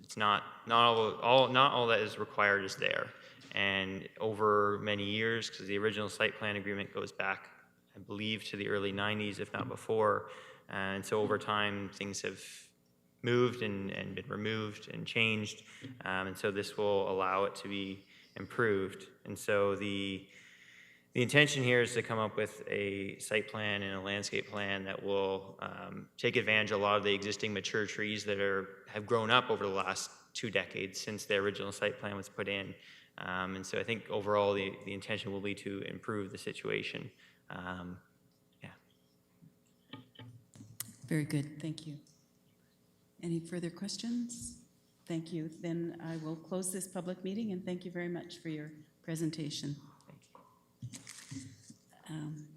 it's not all that is required is there. And over many years, because the original site plan agreement goes back, I believe, to the early 90s, if not before, and so over time things have moved and been removed and changed, and so this will allow it to be improved. And so the intention here is to come up with a site plan and a landscape plan that will take advantage of a lot of the existing mature trees that have grown up over the last 2 decades since the original site plan was put in. And so I think overall the intention will be to improve the situation. Yeah. Very good, thank you. Any further questions? Thank you. Then I will close this public meeting and thank you very much for your presentation.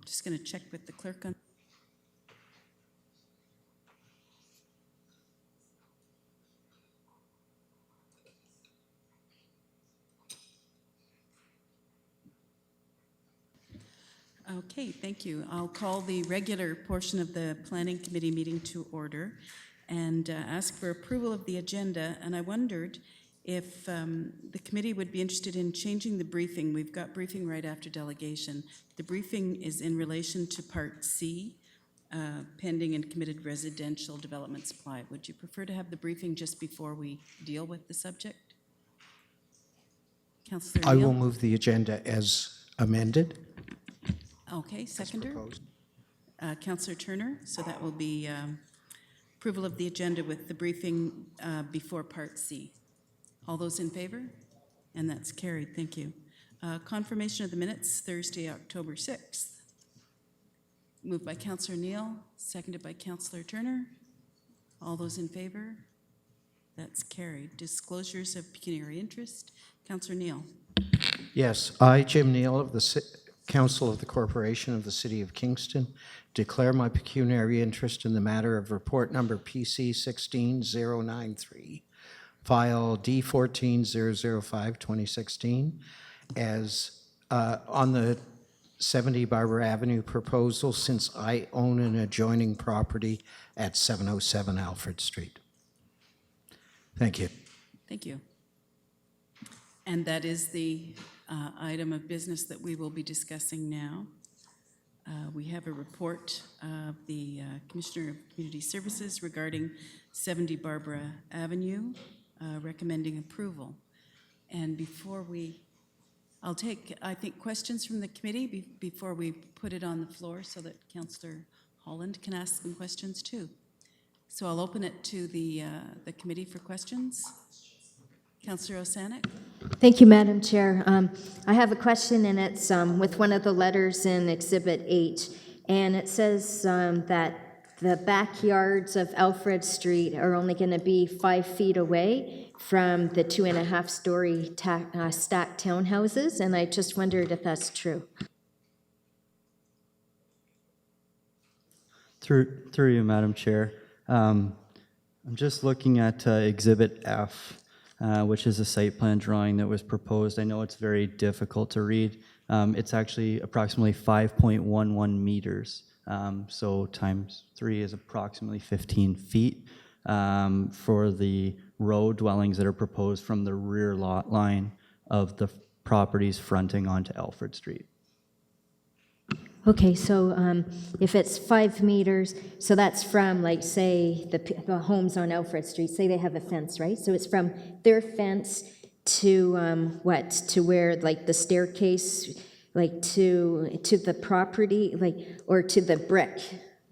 Just going to check with the clerk on. Okay, thank you. I'll call the regular portion of the Planning Committee meeting to order and ask for approval of the agenda. And I wondered if the committee would be interested in changing the briefing. We've got briefing right after delegation. The briefing is in relation to Part C, pending and committed residential development supply. Would you prefer to have the briefing just before we deal with the subject? Councillor I Neal? will move the agenda as amended. Okay, seconder. Councillor Turner, so that will be approval of the agenda with the briefing before Part C. All those in favor? And that's carried, thank you. Confirmation of the minutes, Thursday, October 6th. Moved by Councillor Neal, seconded by Councillor Turner. All those in favor? That's carried. Disclosures of pecuniary interest. Councillor Neal. Yes, I, Jim Neal of the Council of the Corporation of the City of Kingston, declare my pecuniary interest in the matter of report number PC 16093, file D14005-2016, as on the 70 Barbara Avenue proposal, since I own an adjoining property at 707 Alfred Street. Thank you. Thank you. And that is the item of business that we will be discussing now. We have a report of the Commissioner of Community Services regarding 70 Barbara Avenue, recommending approval. And before I'll take, I think, questions from the committee before we put it on the floor so that Councillor Holland can ask some questions too. So I'll open it to the committee for questions. Councillor Osanek? Thank you, Madam Chair. I have a question, and it's with one of the letters in Exhibit H, and it says that the backyards of Alfred Street are only going to be 5 feet away from the 2.5-story stacked townhouses, and I just wondered if that's true. Through you, Madam Chair. I'm just looking at Exhibit F, which is a site plan drawing that was proposed. I know it's very difficult to read. It's actually approximately 5.11 meters. So times 3 is approximately 15 feet for the row dwellings that are proposed from the rear lot line of the properties fronting onto Alfred Street. Okay, so if it's 5 meters, so that's from, like, say, the homes on Alfred Street, say they have a fence, right? So it's from their fence to what? To where, like, the staircase, like, to the property, like, or to the brick?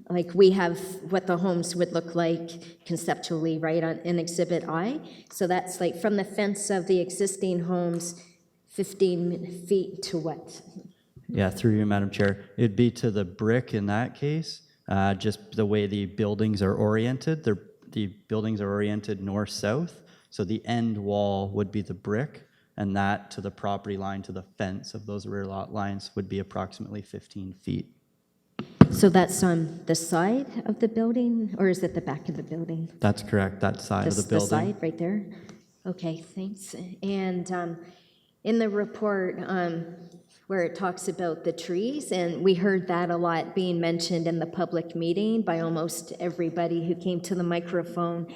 Like, we have what the homes would look like conceptually, right, in Exhibit I. So that's, like, from the fence of the existing homes, 15 feet to what? Yeah, through you, Madam Chair. It'd be to the brick in that case, just the way the buildings are oriented. The buildings are oriented north-south, so the end wall would be the brick, and that to the property line, to the fence of those rear lot lines would be approximately 15 feet. So that's on the side of the building, or is it the back of the building? That's correct, that side of the building. The side right there? Okay, thanks. And in the report, where it talks about the trees, and we heard that a lot being mentioned in the public meeting by almost everybody who came to the microphone.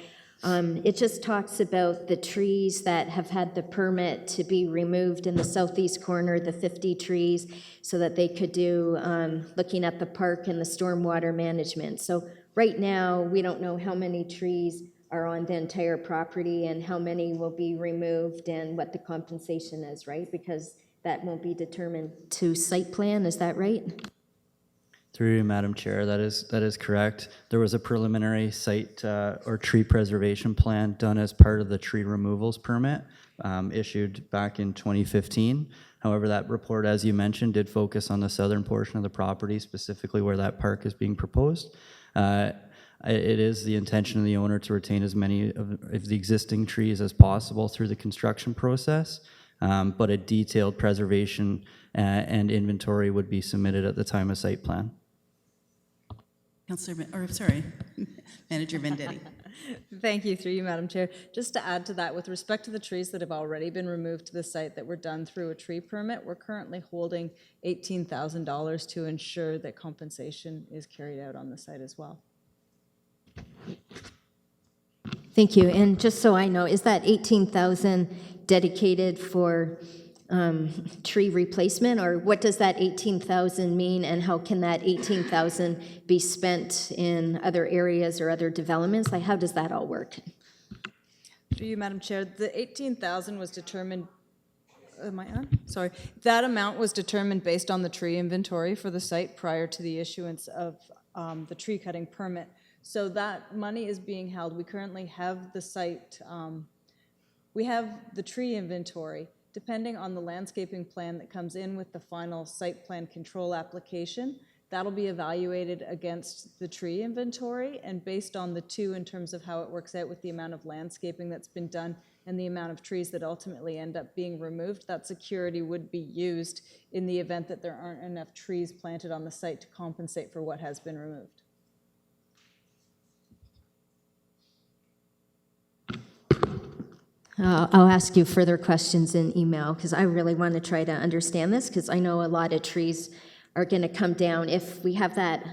It just talks about the trees that have had the permit to be removed in the southeast corner, the 50 trees, so that they could do looking at the park and the stormwater management. So right now, we don't know how many trees are on the entire property and how many will be removed and what the compensation is, right? Because that won't be determined to site plan, is that right? Through you, Madam Chair, that is correct. There was a preliminary site or tree preservation plan done as part of the tree removals permit issued back in 2015. However, that report, as you mentioned, did focus on the southern portion of the property, specifically where that park is being proposed. It is the intention of the owner to retain as many of the existing trees as possible through the construction process. But a detailed preservation and inventory would be submitted at the time of site plan. Manager Vendetti. Thank you, through you, Madam Chair. Just to add to that, with respect to the trees that have already been removed to the site that were done through a tree permit, we're currently holding $18,000 to ensure that compensation is carried out on the site as well. Thank you. And just so I know, is that 18,000 dedicated for tree replacement, or what does that 18,000 mean, and how can that 18,000 be spent in other areas or other developments? Like, how does that all work? Through you, Madam Chair, the 18,000 was determined. Am I on? Sorry. That amount was determined based on the tree inventory for the site prior to the issuance of the tree cutting permit. So that money is being held. We currently have the site. We have the tree inventory. Depending on the landscaping plan that comes in with the final site plan control application, that'll be evaluated against the tree inventory, and based on the two in terms of how it works out with the amount of landscaping that's been done and the amount of trees that ultimately end up being removed, that security would be used in the event that there aren't enough trees planted on the site to compensate for what has been removed. I'll ask you further questions in email, because I really want to try to understand this, because I know a lot of trees are going to come down. If we have that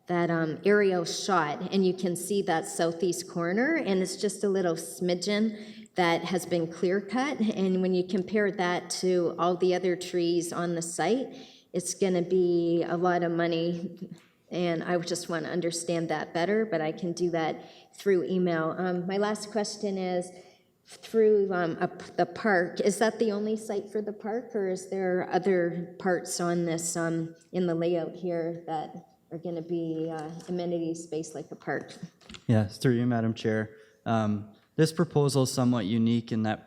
aerial shot and you can see that southeast corner and it's just a little smidgen that has been clear cut, and when you compare that to all the other trees on the site, it's going to be a lot of money, and I just want to understand that better, but I can do that through email. My last question is, through the park, is that the only site for the park, or is there other parts on this in the layout here that are going to be amenity space like a park? Yes, through you, Madam Chair. This proposal is somewhat unique in that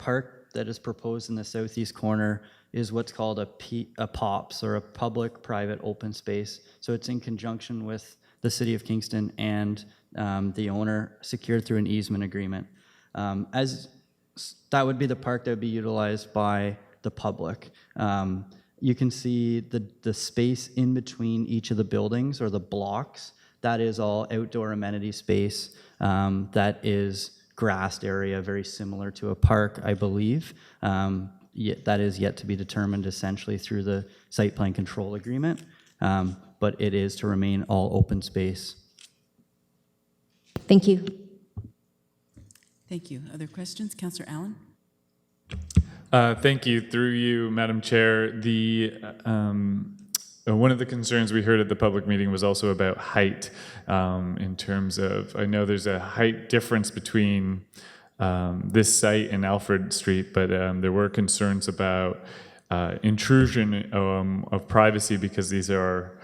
that is proposed in the southeast corner is what's called a POPS, or a public-private open space. So it's in conjunction with the City of Kingston and the owner, secured through an easement agreement. That would be the park that would be utilized by the public. You can see the space in between each of the buildings, or the blocks. That is all outdoor amenity space. That is grassed area, very similar to a park, I believe. That is yet to be determined essentially through the site plan control agreement, but it is to remain all open space. Thank you. Thank you. Other questions? Councillor Allen? Thank you. Through you, Madam Chair, one of the concerns we heard at the public meeting was also about height, in terms of, I know there's a height difference between this site and Alfred Street, but there were concerns about intrusion of privacy, because these are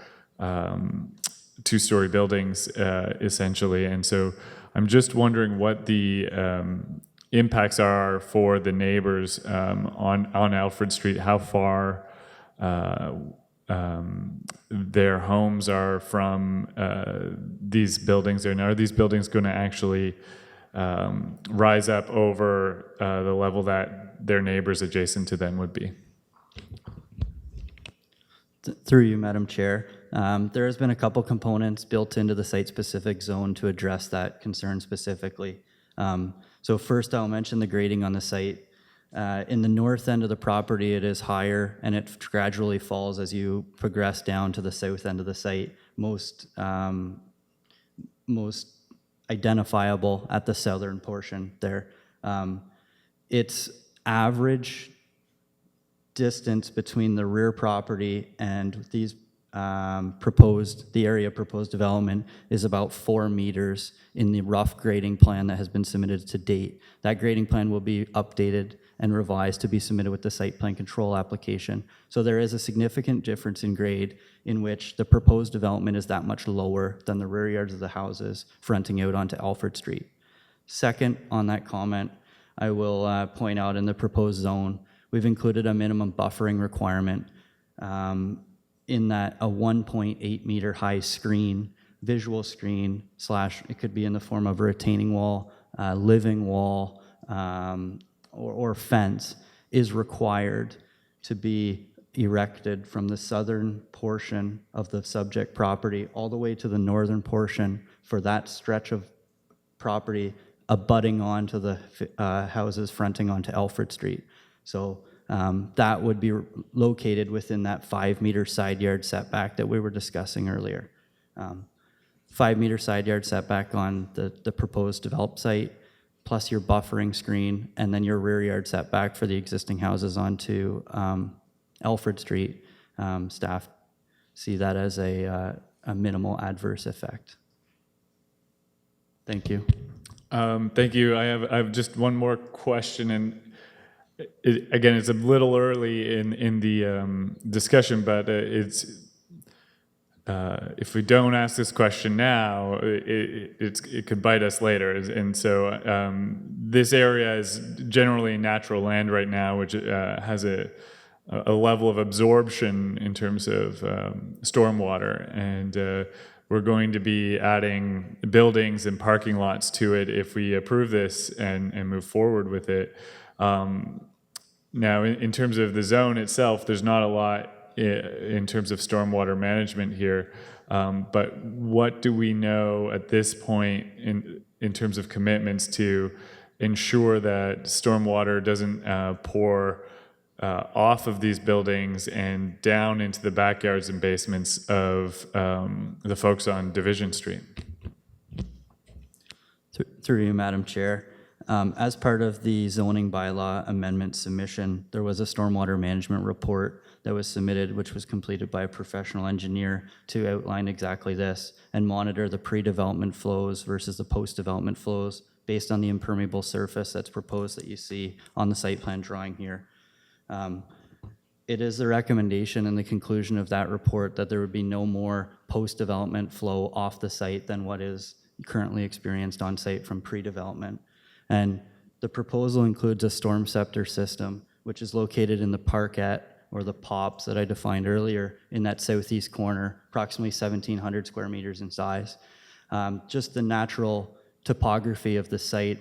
two-story buildings, essentially. And so I'm just wondering what the impacts are for the neighbors on Alfred Street, how far their homes are from these buildings, and are these buildings going to actually rise up over the level that their neighbors adjacent to them would be? Through you, Madam Chair, there has been a couple components built into the site-specific zone to address that concern specifically. So first, I'll mention the grading on the site. In the north end of the property, it is higher, and it gradually falls as you progress down to the south end of the site, most identifiable at the southern portion there. Its average distance between the rear property and these the area proposed development is about 4 meters in the rough grading plan that has been submitted to date. That grading plan will be updated and revised to be submitted with the site plan control application. So there is a significant difference in grade in which the proposed development is that much lower than the rear yards of the houses fronting out onto Alfred Street. Second, on that comment, I will point out in the proposed zone, we've included a minimum buffering requirement in that a 1.8 meter high screen, visual screen, / it could be in the form of a retaining wall, living wall, or fence, is required to be erected from the southern portion of the subject property all the way to the northern portion for that stretch of property abutting onto the houses fronting onto Alfred Street. So that would be located within that 5 meter side yard setback that we were discussing earlier. 5 meter side yard setback on the proposed developed site, plus your buffering screen, and then your rear yard setback for the existing houses onto Alfred Street. Staff see that as a minimal adverse effect. Thank you. Thank you. I have just one more question, and again, it's a little early in the discussion, but if we don't ask this question now, it could bite us later. And so this area is generally natural land right now, which has a level of absorption in terms of stormwater, and we're going to be adding buildings and parking lots to it if we approve this and move forward with it. Now, in terms of the zone itself, there's not a lot in terms of stormwater management here, but what do we know at this point in terms of commitments to ensure that stormwater doesn't pour off of these buildings and down into the backyards and basements of the folks on Division Street? Through you, Madam Chair. As part of the zoning bylaw amendment submission, there was a stormwater management report that was submitted, which was completed by a professional engineer to outline exactly this and monitor the pre-development flows versus the post-development flows based on the impermeable surface that's proposed that you see on the site plan drawing here. It is the recommendation and the conclusion of that report that there would be no more post-development flow off the site than what is currently experienced on site from pre-development. And The proposal includes a storm scepter system, which is located in the parkette, or the pops that I defined earlier, in that southeast corner, approximately 1,700 square meters in size. Just the natural topography of the site,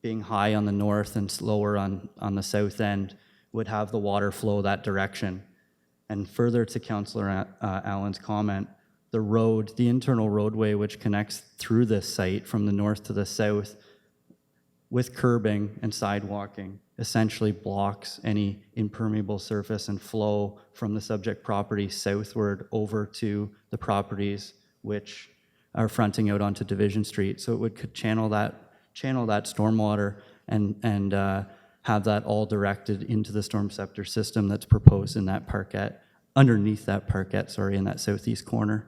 being high on the north and lower on the south end, would have the water flow that direction. And further to Councillor Allen's comment, the road, the internal roadway which connects through this site from the north to the south with curbing and sidewalking essentially blocks any impermeable surface and flow from the subject property southward over to the properties which are fronting out onto Division Street. So it would channel that stormwater and have that all directed into the storm scepter system that's proposed in that parkette, underneath that parkette, sorry, in that southeast corner.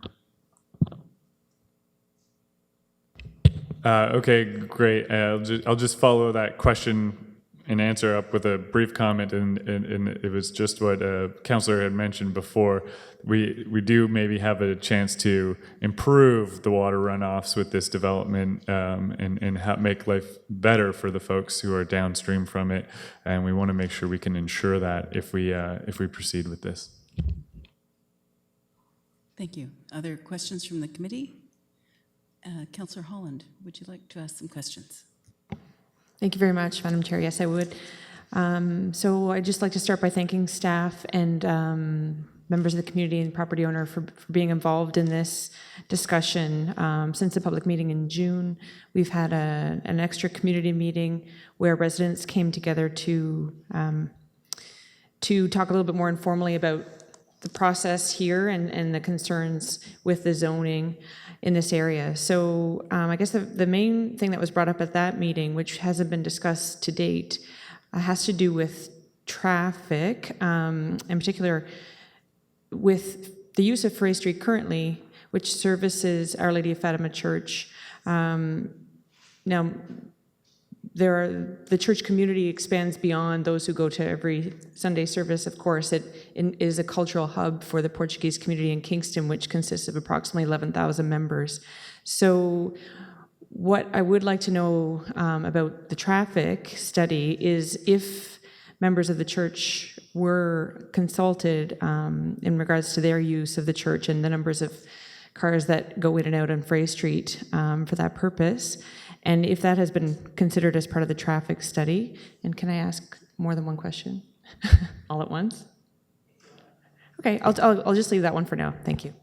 Okay, great. I'll just follow that question and answer up with a brief comment, and it was just what Councillor had mentioned before. We do maybe have a chance to improve the water runoffs with this development and make life better for the folks who are downstream from it, and we want to make sure we can ensure that if we proceed with this. Thank you. Other questions from the committee? Councillor Holland, would you like to ask some questions? Thank you very much, Madam Chair. Yes, I would. So I'd just like to start by thanking staff and members of the community and property owner for being involved in this discussion. Since the public meeting in June, we've had an extra community meeting where residents came together to talk a little bit more informally about the process here and the concerns with the zoning in this area. So I guess the main thing that was brought up at that meeting, which hasn't been discussed to date, has to do with traffic, in particular with the use of Frey Street currently, which services Our Lady of Fatima Church. Now, the church community expands beyond those who go to every Sunday service. Of course, it is a cultural hub for the Portuguese community in Kingston, which consists of approximately 11,000 members. So what I would like to know about the traffic study is if members of the church were consulted in regards to their use of the church and the numbers of cars that go in and out on Frey Street for that purpose, and if that has been considered as part of the traffic study. And can I ask more than one question all at once? Okay, I'll just leave that one for now. Thank you.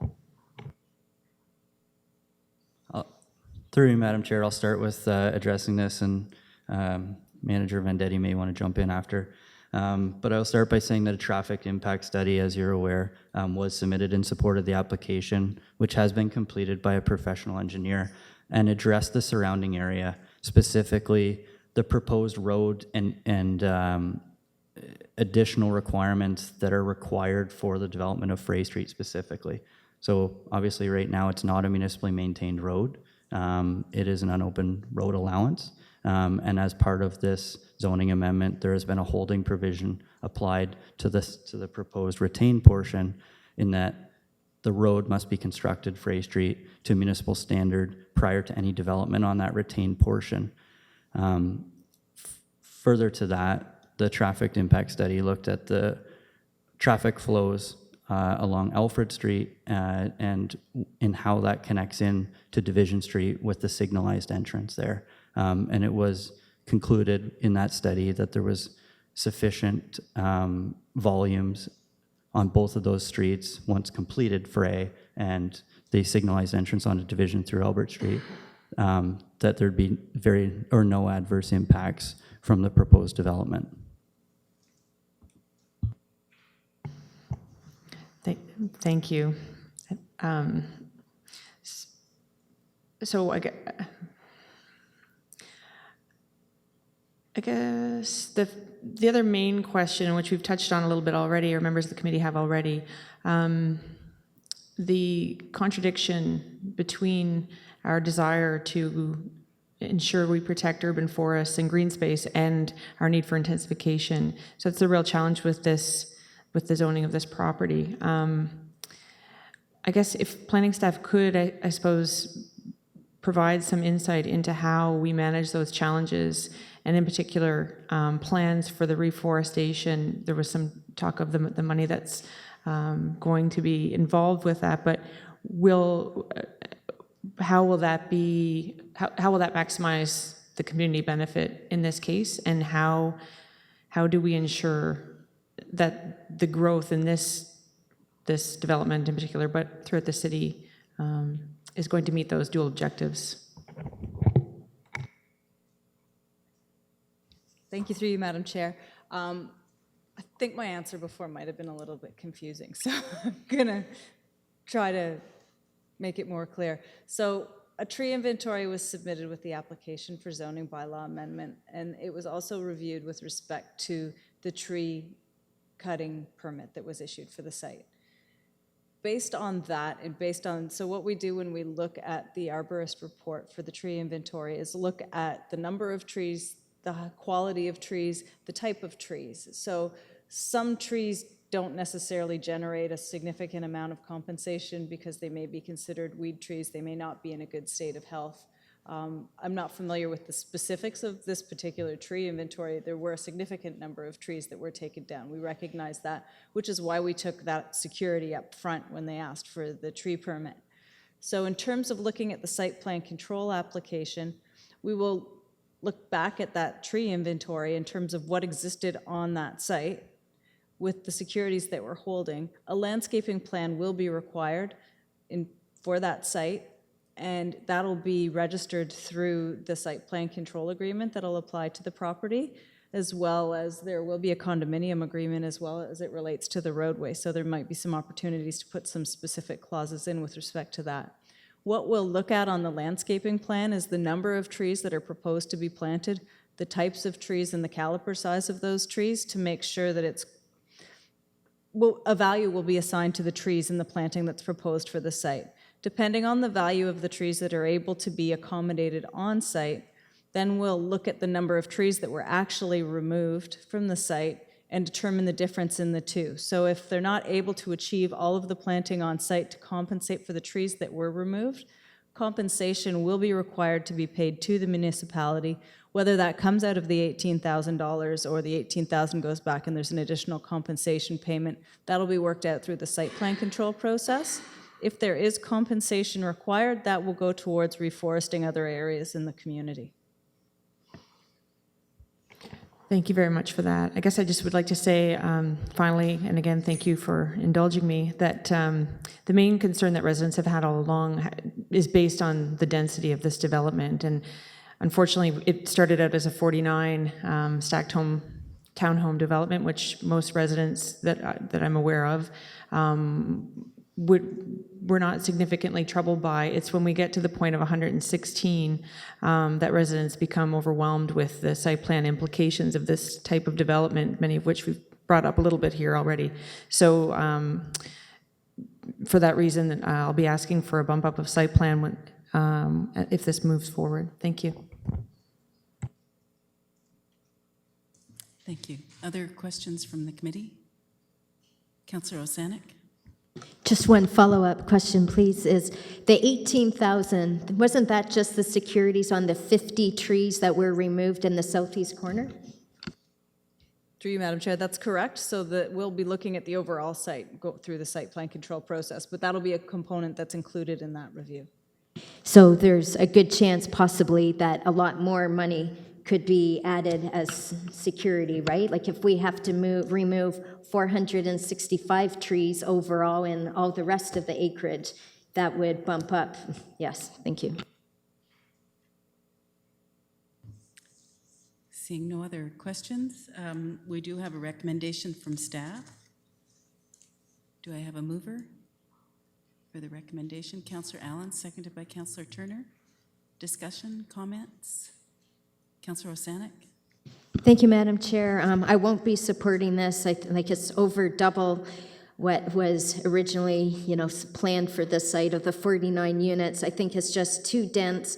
Through you, Madam Chair, I'll start with addressing this, and Manager Vendetti may want to jump in after. But I'll start by saying that a traffic impact study, as you're aware, was submitted in support of the application, which has been completed by a professional engineer, and addressed the surrounding area, specifically the proposed road and additional requirements that are required for the development of Frey Street specifically. So obviously right now it's not a municipally maintained road. It is an unopened road allowance. And as part of this zoning amendment, there has been a holding provision applied to the proposed retained portion, in that the road must be constructed, Frey Street, to municipal standard prior to any development on that retained portion. Further to that, the traffic impact study looked at the traffic flows along Alfred Street and in how that connects in to Division Street with the signalized entrance there. And it was concluded in that study that there was sufficient volumes on both of those streets once completed Frey and the signalized entrance onto Division through Albert Street, that there'd be no adverse impacts from the proposed development. Thank you. So I guess the other main question, which we've touched on a little bit already, or members of the committee have already, the contradiction between our desire to ensure we protect urban forests and green space and our need for intensification. So it's the real challenge with this, with the zoning of this property. I guess if planning staff could, I suppose, provide some insight into how we manage those challenges and in particular, plans for the reforestation. There was some talk of the money that's going to be involved with that, but how will that maximize the community benefit in this case, and how do we ensure that the growth in this development in particular, but throughout the city, is going to meet those dual objectives? Thank you, through you, Madam Chair. I think my answer before might have been a little bit confusing, so I'm gonna try to make it more clear. So a tree inventory was submitted with the application for zoning bylaw amendment, and it was also reviewed with respect to the tree cutting permit that was issued for the site. Based on that, and so what we do when we look at the arborist report for the tree inventory is look at the number of trees, the quality of trees, the type of trees. So some trees don't necessarily generate a significant amount of compensation because they may be considered weed trees. They may not be in a good state of health. I'm not familiar with the specifics of this particular tree inventory. There were a significant number of trees that were taken down. We recognize that, which is why we took that security up front when they asked for the tree permit. So in terms of looking at the site plan control application, we will look back at that tree inventory in terms of what existed on that site with the securities that we're holding. A landscaping plan will be required for that site, and that'll be registered through the site plan control agreement that'll apply to the property, as well as there will be a condominium agreement as well as it relates to the roadway. So there might be some opportunities to put some specific clauses in with respect to that. What we'll look at on the landscaping plan is the number of trees that are proposed to be planted, the types of trees and the caliper size of those trees to make sure that a value will be assigned to the trees and the planting that's proposed for the site. Depending on the value of the trees that are able to be accommodated on site, then we'll look at the number of trees that were actually removed from the site and determine the difference in the two. So if they're not able to achieve all of the planting on site to compensate for the trees that were removed, compensation will be required to be paid to the municipality, whether that comes out of the $18,000 or the $18,000 goes back and there's an additional compensation payment. That'll be worked out through the site plan control process. If there is compensation required, that will go towards reforesting other areas in the community. Thank you very much for that. I guess I just would like to say, finally, and again, thank you for indulging me, that the main concern that residents have had all along is based on the density of this development. And unfortunately, it started out as a 49 stacked home townhome development, which most residents that I'm aware of we're not significantly troubled by. It's when we get to the point of 116 that residents become overwhelmed with the site plan implications of this type of development, many of which we've brought up a little bit here already. So for that reason, I'll be asking for a bump up of site plan if this moves forward. Thank you. Thank you. Other questions from the committee? Councillor Osanek? Just one follow-up question, please, is the 18,000, wasn't that just the securities on the 50 trees that were removed in the southeast corner? Through you, Madam Chair, that's correct. So we'll be looking at the overall site, go through the site plan control process, but that'll be a component that's included in that review. So there's a good chance possibly that a lot more money could be added as security, right? Like if we have to remove 465 trees overall in all the rest of the acreage, that would bump up. Yes, thank you. Seeing no other questions, we do have a recommendation from staff. Do I have a mover for the recommendation? Councillor Allen, seconded by Councillor Turner. Discussion, comments? Councillor Osanek? Thank you, Madam Chair. I won't be supporting this. I think it's over double what was originally, planned for this site of the 49 units. I think it's just too dense.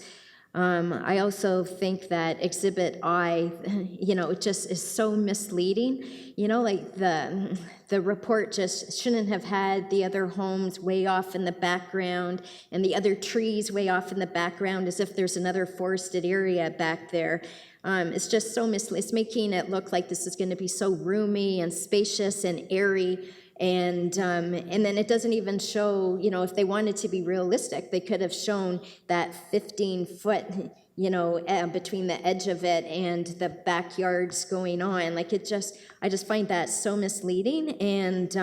I also think that Exhibit I, it just is so misleading. Like the report just shouldn't have had the other homes way off in the background and the other trees way off in the background as if there's another forested area back there. It's just so it's making it look like this is going to be so roomy and spacious and airy. And then it doesn't even show, if they wanted to be realistic, they could have shown that 15-foot, between the edge of it and the backyards going on. Like I just find that so misleading. And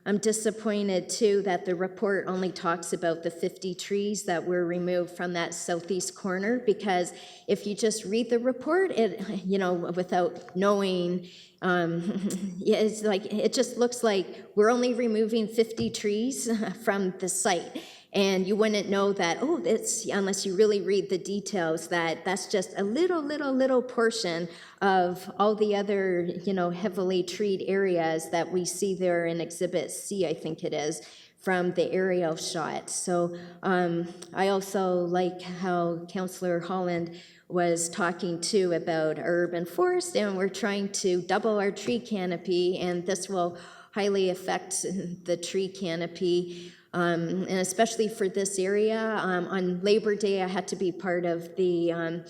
I'm disappointed too that the report only talks about the 50 trees that were removed from that southeast corner, because if you just read the report, without knowing, it's like, it just looks like we're only removing 50 trees from the site. And you wouldn't know that, unless you really read the details, that's just a little portion of all the other, heavily treed areas that we see there in Exhibit C, I think it is, from the aerial shot. So I also like how Councillor Holland was talking too about urban forest, and we're trying to double our tree canopy, and this will highly affect the tree canopy. And especially for this area, on Labor Day, I had to be part of the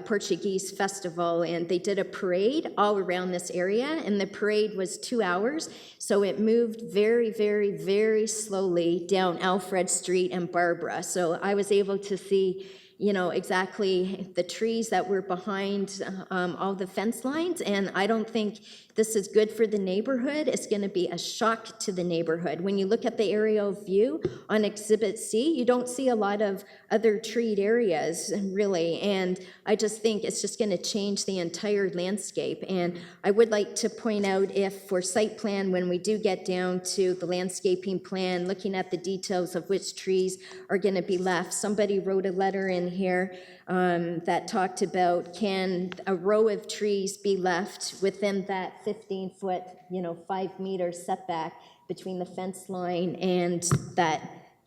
Portuguese festival, and they did a parade all around this area, and the parade was 2 hours, so it moved very, very, very slowly down Alfred Street and Barbara. So I was able to see exactly the trees that were behind all the fence lines, and I don't think this is good for the neighborhood. It's going to be a shock to the neighborhood. When you look at the aerial view on Exhibit C, you don't see a lot of other treed areas, really, and I just think it's just going to change the entire landscape. And I would like to point out, if for site plan, when we do get down to the landscaping plan, looking at the details of which trees are going to be left, somebody wrote a letter in here that talked about, can a row of trees be left within that 15-foot, 5-meter setback between the fence line and that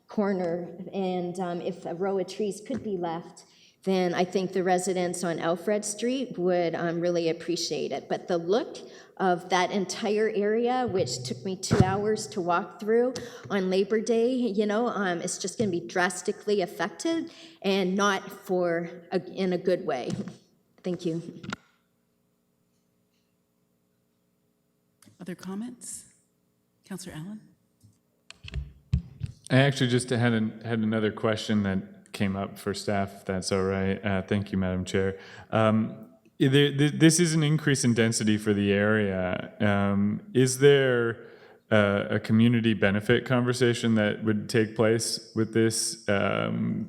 corner? And if a row of trees could be left, then I think the residents on Alfred Street would really appreciate it. But the look of that entire area, which took me 2 hours to walk through on Labor Day, it's just going to be drastically affected, and not in a good way. Thank you. Other comments? Councillor Allen? I actually just had another question that came up for staff, if that's all right. Thank you, Madam Chair. This is an increase in density for the area. Is there a community benefit conversation that would take place with this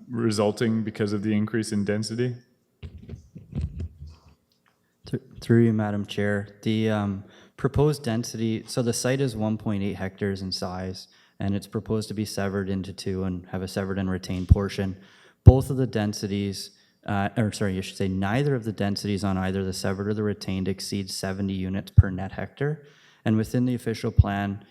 resulting because of the increase in density? Through you, Madam Chair. The proposed density, so the site is 1.8 hectares in size, and it's proposed to be severed into two and have a severed and retained portion. Both of the densities, neither of the densities on either the severed or the retained exceeds 70 units per net hectare. And within the official plan,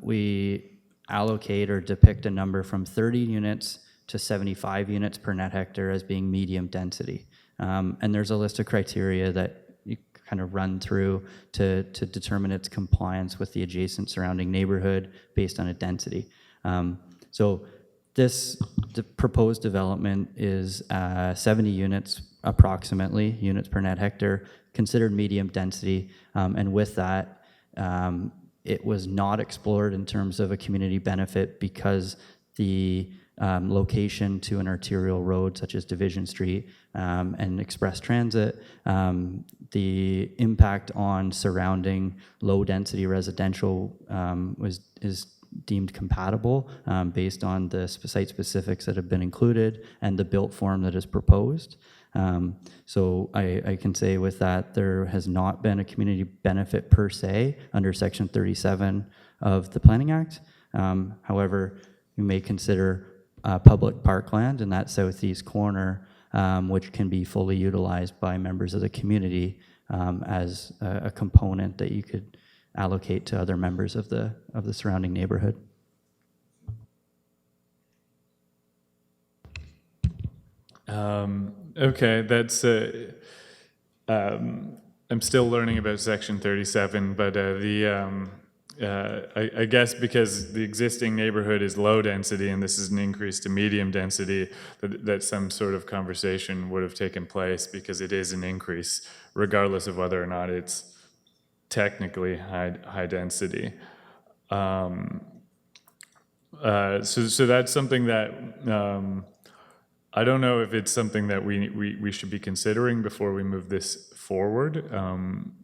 we allocate or depict a number from 30 units to 75 units per net hectare as being medium density. And there's a list of criteria that you kind of run through to determine its compliance with the adjacent surrounding neighborhood based on a density. So this proposed development is 70 units approximately, units per net hectare, considered medium density. And with that, it was not explored in terms of a community benefit because the location to an arterial road such as Division Street and Express Transit, the impact on surrounding low-density residential is deemed compatible based on the site specifics that have been included and the built form that is proposed. So I can say with that, there has not been a community benefit per se under Section 37 of the Planning Act. However, you may consider public parkland in that southeast corner, which can be fully utilized by members of the community as a component that you could allocate to other members of the surrounding neighborhood. Okay, that's, I'm still learning about section 37, but I guess because the existing neighborhood is low density and this is an increase to medium density, that some sort of conversation would have taken place because it is an increase, regardless of whether or not it's technically high density. So that's something that I don't know if it's something that we should be considering before we move this forward,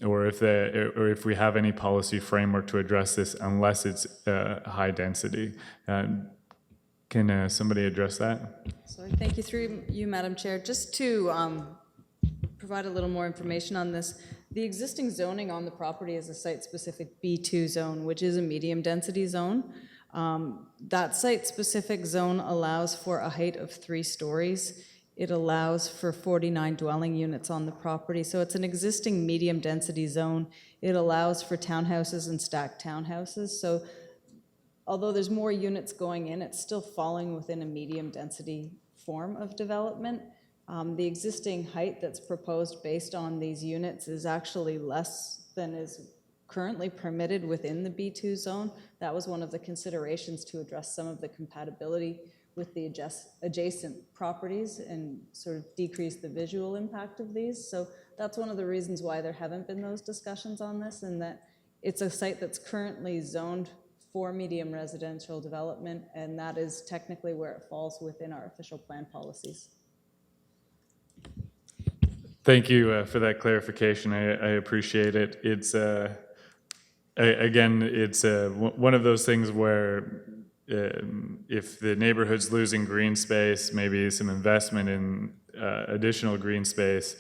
or if we have any policy framework to address this unless it's high density. Can somebody address that? Sorry, thank you through you, Madam Chair. Just to provide a little more information on this, the existing zoning on the property is a site-specific B2 zone, which is a medium-density zone. That site-specific zone allows for a height of 3 stories. It allows for 49 dwelling units on the property. So it's an existing medium-density zone. It allows for townhouses and stacked townhouses. So although there's more units going in, it's still falling within a medium-density form of development. The existing height that's proposed based on these units is actually less than is currently permitted within the B2 zone. That was one of the considerations to address some of the compatibility with the adjacent properties and sort of decrease the visual impact of these. So that's one of the reasons why there haven't been those discussions on this, and that it's a site that's currently zoned for medium residential development, and that is technically where it falls within our official plan policies. Thank you for that clarification. I appreciate it. It's again, it's one of those things where if the neighborhood's losing green space, maybe some investment in additional green space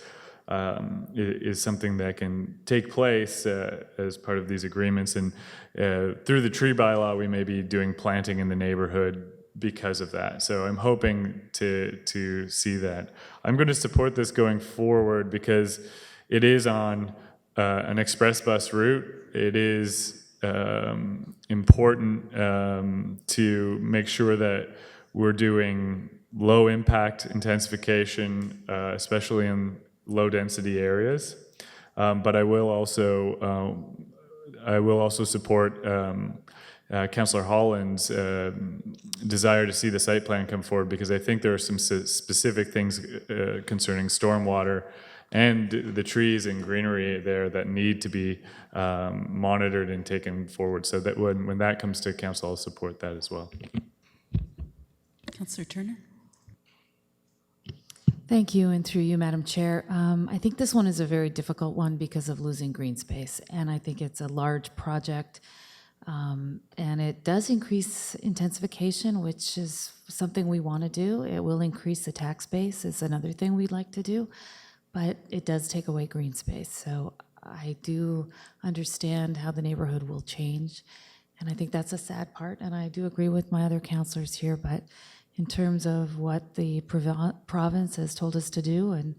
is something that can take place as part of these agreements. And through the tree bylaw, we may be doing planting in the neighborhood because of that. So I'm hoping to see that. I'm going to support this going forward because it is on an express bus route. It is important to make sure that we're doing low impact intensification, especially in low density areas. But I will also support Councillor Holland's desire to see the site plan come forward, because I think there are some specific things concerning stormwater and the trees and greenery there that need to be monitored and taken forward. So that when that comes to council, I'll support that as well. Councillor Turner? Thank you, and through you, Madam Chair. I think this one is a very difficult one because of losing green space, and I think it's a large project, and it does increase intensification, which is something we want to do. It will increase the tax base, is another thing we'd like to do, but it does take away green space. So I do understand how the neighborhood will change, and I think that's a sad part, and I do agree with my other councillors here, but in terms of what the province has told us to do and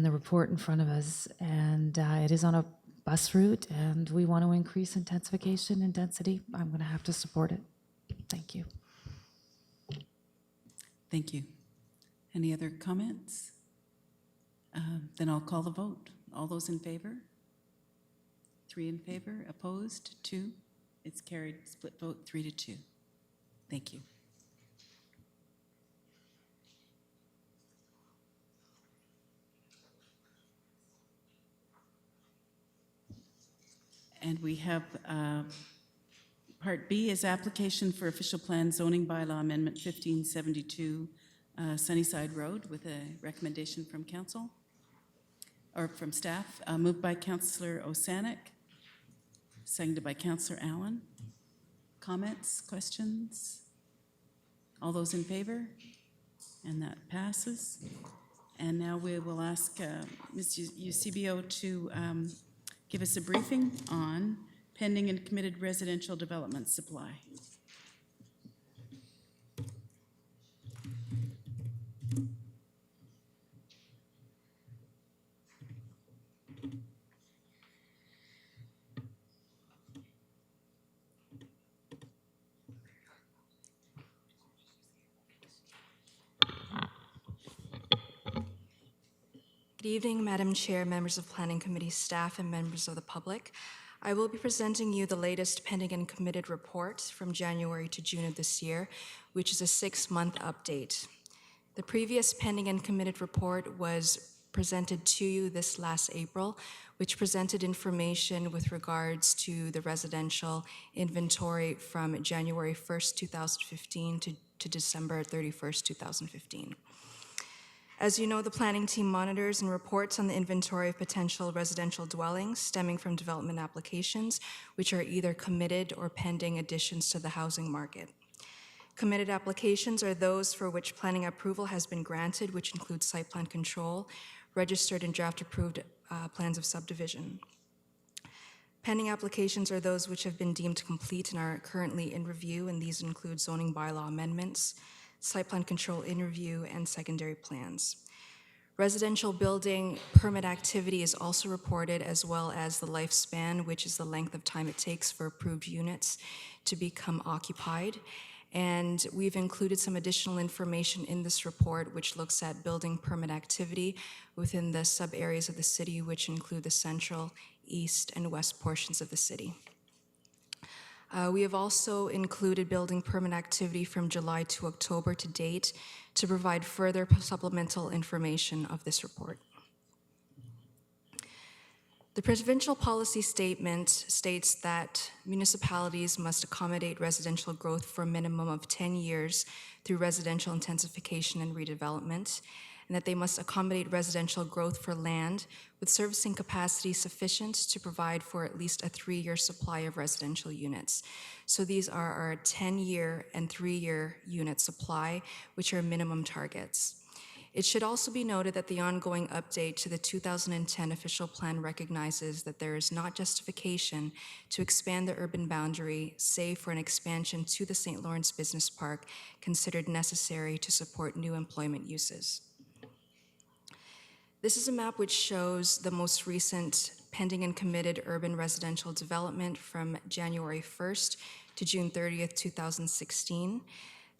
the report in front of us, and it is on a bus route, and we want to increase intensification and density, I'm going to have to support it. Thank you. Thank you. Any other comments? Then I'll call the vote. All those in favor? 3 in favor, opposed, 2. It's carried, split vote, 3-2. Thank you. And we have Part B is application for official plan zoning bylaw amendment 1572 Sunnyside Road with a recommendation from council or from staff. Moved by Councillor Osanek, seconded by Councillor Allen. Comments, questions? All those in favor? And that passes. And now we will ask Ms. Eusebio to give us a briefing on pending and committed residential development supply. Good evening, Madam Chair, members of Planning Committee staff, and members of the public. I will be presenting you the latest pending and committed report from January to June of this year, which is a 6-month update. The previous pending and committed report was presented to you this last April, which presented information with regards to the residential inventory from January 1st, 2015 to December 31st, 2015. As you know, the planning team monitors and reports on the inventory of potential residential dwellings stemming from development applications, which are either committed or pending additions to the housing market. Committed applications are those for which planning approval has been granted, which includes site plan control, registered and draft approved plans of subdivision. Pending applications are those which have been deemed complete and are currently in review, and these include zoning bylaw amendments, site plan control in review, and secondary plans. Residential building permit activity is also reported, as well as the lifespan, which is the length of time it takes for approved units to become occupied. And we've included some additional information in this report, which looks at building permit activity within the sub-areas of the city, which include the central, east, and west portions of the city. We have also included building permit activity from July to October to date to provide further supplemental information of this report. The provincial policy statement states that municipalities must accommodate residential growth for a minimum of 10 years through residential intensification and redevelopment, and that they must accommodate residential growth for land with servicing capacity sufficient to provide for at least a 3-year supply of residential units. So these are our 10-year and 3-year unit supply, which are minimum targets. It should also be noted that the ongoing update to the 2010 official plan recognizes that there is not justification to expand the urban boundary, save for an expansion to the St. Lawrence Business Park considered necessary to support new employment uses. This is a map which shows the most recent pending and committed urban residential development from January 1st to June 30th, 2016.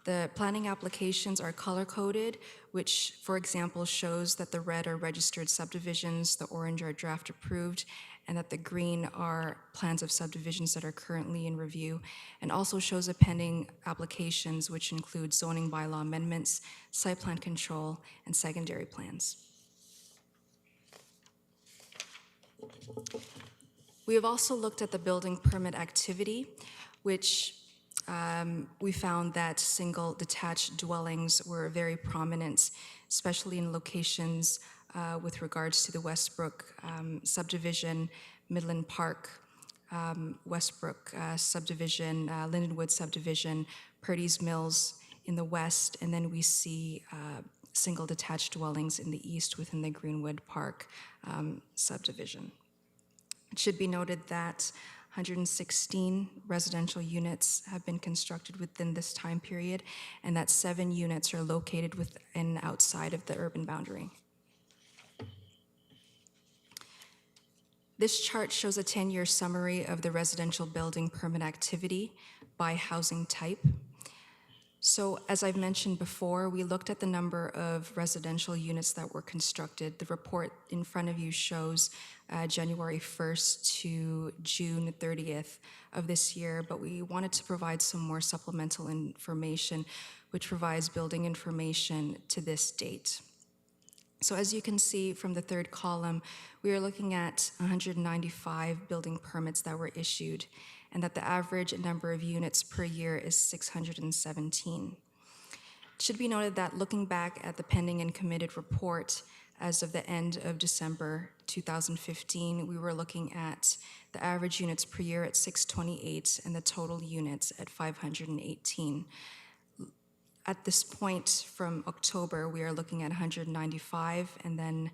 The planning applications are color-coded, which, for example, shows that the red are registered subdivisions, the orange are draft approved, and that the green are plans of subdivisions that are currently in review, and also shows the pending applications, which include zoning bylaw amendments, site plan control, and secondary plans. We have also looked at the building permit activity, which we found that single detached dwellings were very prominent, especially in locations with regards to the Westbrook subdivision, Midland Park, Westbrook subdivision, Lindenwood subdivision, Purdy's Mills in the west, and then we see single detached dwellings in the east within the Greenwood Park subdivision. It should be noted that 116 residential units have been constructed within this time period, and that 7 units are located within outside of the urban boundary. This chart shows a 10-year summary of the residential building permit activity by housing type. So, as I've mentioned before, we looked at the number of residential units that were constructed. The report in front of you shows January 1st to June 30th of this year, but we wanted to provide some more supplemental information, which provides building information to this date. So as you can see from the third column, we are looking at 195 building permits that were issued, and that the average number of units per year is 617. It should be noted that looking back at the pending and committed report as of the end of December 2015, we were looking at the average units per year at 628 and the total units at 518. At this point from October, we are looking at 195 and then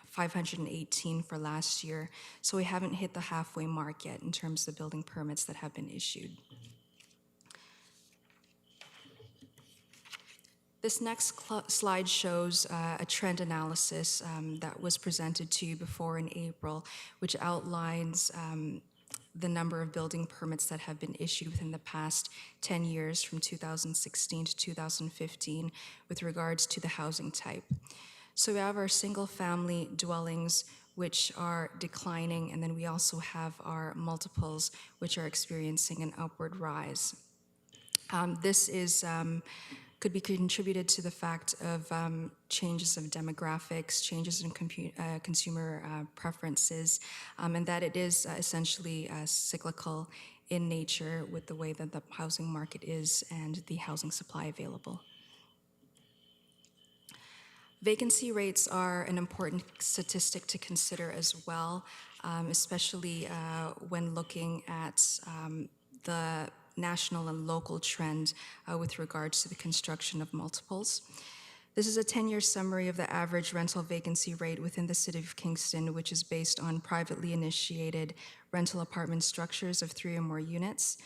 518 for last year. So we haven't hit the halfway mark yet in terms of the building permits that have been issued. This next slide shows a trend analysis that was presented to you before in April, which outlines the number of building permits that have been issued within the past 10 years from 2016 to 2015 with regards to the housing type. So we have our single-family dwellings, which are declining, and then we also have our multiples, which are experiencing an upward rise. This could be contributed to the fact of changes of demographics, changes in consumer preferences, and that it is essentially cyclical in nature with the way that the housing market is and the housing supply available. Vacancy rates are an important statistic to consider as well, especially when looking at the national and local trend with regards to the construction of multiples. This is a 10-year summary of the average rental vacancy rate within the City of Kingston, which is based on privately initiated rental apartment structures of 3 or more units.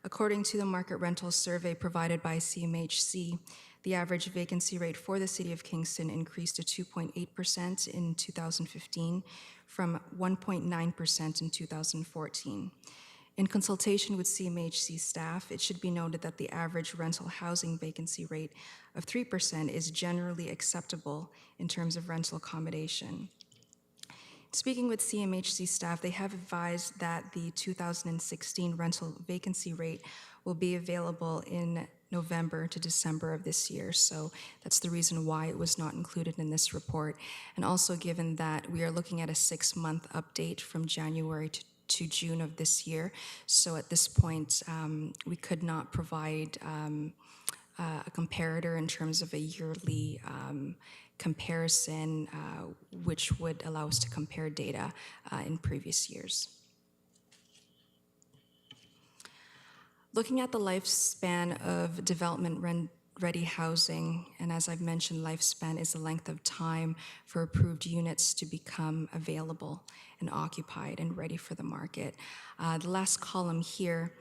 According to the market rental survey provided by CMHC, the average vacancy rate for the City of Kingston increased to 2.8% in 2015 from 1.9% in 2014. In consultation with CMHC staff, it should be noted that the average rental housing vacancy rate of 3% is generally acceptable in terms of rental accommodation. Speaking with CMHC staff, they have advised that the 2016 rental vacancy rate will be available in November to December of this year. So that's the reason why it was not included in this report. And also given that we are looking at a 6-month update from January to June of this year. So at this point, we could not provide a comparator in terms of a yearly comparison, which would allow us to compare data in previous years. Looking at the lifespan of development-ready housing, and as I've mentioned, lifespan is the length of time for approved units to become available and occupied and ready for the market. The last column here,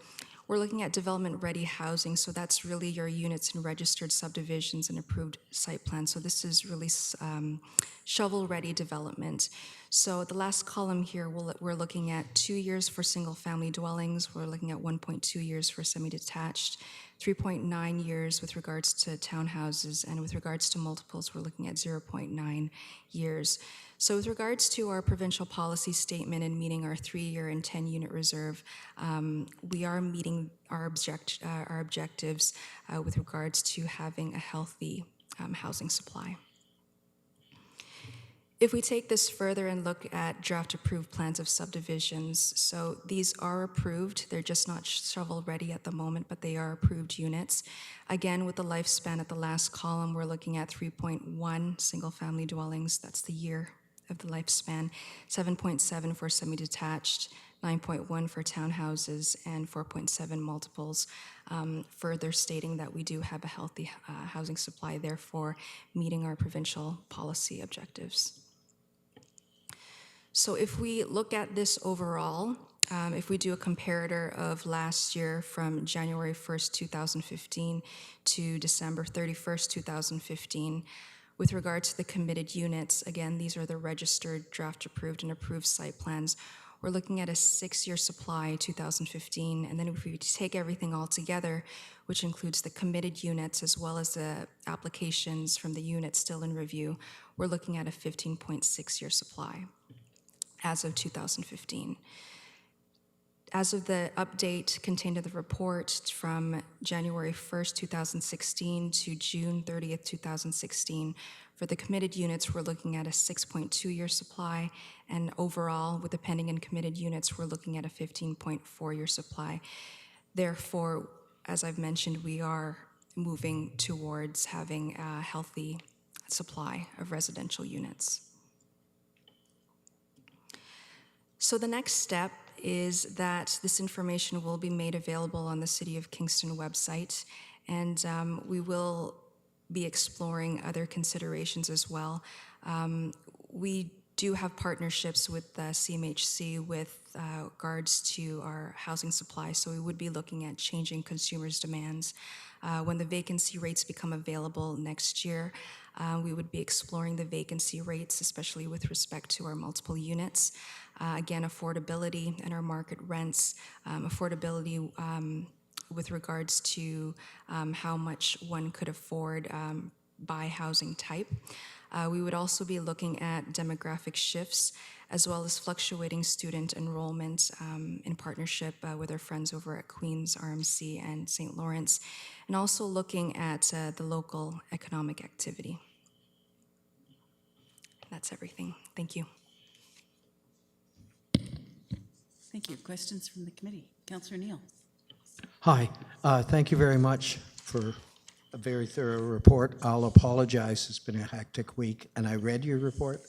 we're looking at development-ready housing, so that's really your units in registered subdivisions and approved site plans. So this is really shovel-ready development. So the last column here, we're looking at 2 years for single-family dwellings. We're looking at 1.2 years for semi-detached, 3.9 years with regards to townhouses, and with regards to multiples, we're looking at 0.9 years. So with regards to our provincial policy statement and meeting our 3-year and 10-unit reserve, we are meeting our objectives with regards to having a healthy housing supply. If we take this further and look at draft approved plans of subdivisions, so these are approved, they're just not shovel ready at the moment, but they are approved units. Again, with the lifespan at the last column, we're looking at 3.1 single family dwellings, that's the year of the lifespan, 7.7 for semi-detached, 9.1 for townhouses, and 4.7 multiples, further stating that we do have a healthy housing supply, therefore meeting our provincial policy objectives. So if we look at this overall, if we do a comparator of last year from January 1st, 2015 to December 31st, 2015, with regard to the committed units, again, these are the registered, draft approved, and approved site plans. We're looking at a 6-year supply, 2015, and then if we take everything all together, which includes the committed units as well as the applications from the units still in review, we're looking at a 15.6-year supply as of 2015. As of the update contained in the report from January 1st, 2016 to June 30th, 2016, for the committed units, we're looking at a 6.2-year supply, and overall, with the pending and committed units, we're looking at a 15.4-year supply. Therefore, as I've mentioned, we are moving towards having a healthy supply of residential units. So the next step is that this information will be made available on the City of Kingston website, and we will be exploring other considerations as well. We do have partnerships with the CMHC with regards to our housing supply, so we would be looking at changing consumers' demands. When the vacancy rates become available next year, we would be exploring the vacancy rates, especially with respect to our multiple units. Again, affordability and our market rents, affordability with regards to how much one could afford by housing type. We would also be looking at demographic shifts as well as fluctuating student enrollment in partnership with our friends over at Queen's, RMC, and St. Lawrence, and also looking at the local economic activity. That's everything. Thank you. Thank you. Questions from the committee? Councillor Neal. Hi, thank you very much for a very thorough report. I'll apologize, it's been a hectic week, and I read your report,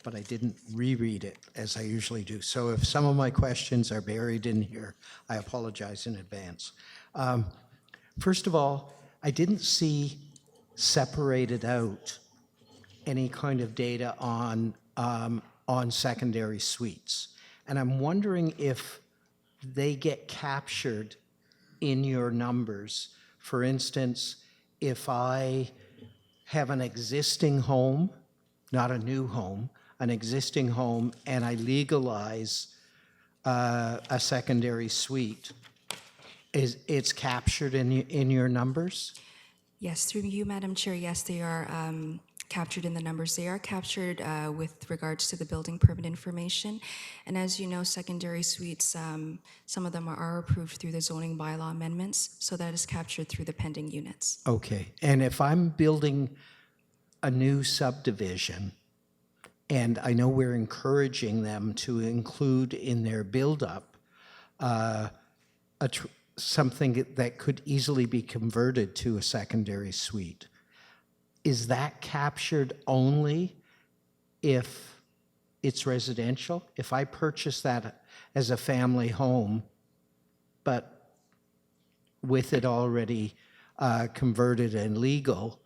but I didn't reread it as I usually do. So if some of my questions are buried in here, I apologize in advance. First of all, I didn't see separated out any kind of data on secondary suites. And I'm wondering if they get captured in your numbers. For instance, if I have an existing home, not a new home, an existing home, and I legalize a secondary suite, it's captured in your numbers? Yes, through you, Madam Chair, yes, they are captured in the numbers. They are captured with regards to the building permit information. And as you know, secondary suites, some of them are approved through the zoning bylaw amendments, so that is captured through the pending units. Okay, and if I'm building a new subdivision, and I know we're encouraging them to include in their buildup something that could easily be converted to a secondary suite, is that captured only if it's residential? If I purchase that as a family home, but with it already converted and legal,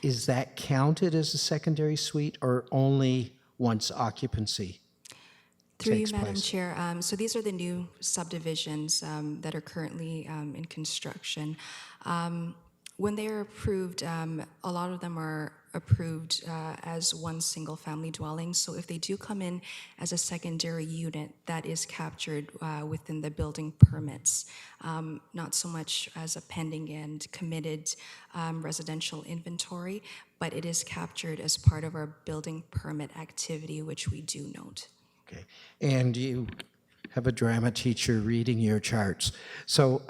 is that counted as a secondary suite or only once occupancy Through you, takes Madam place? Chair, so these are the new subdivisions that are currently in construction. When they are approved, a lot of them are approved as one single family dwelling. So if they do come in as a secondary unit, that is captured within the building permits, not so much as a pending and committed residential inventory, but it is captured as part of our building permit activity, which we do note. Okay, and you have a drama teacher reading your charts. So,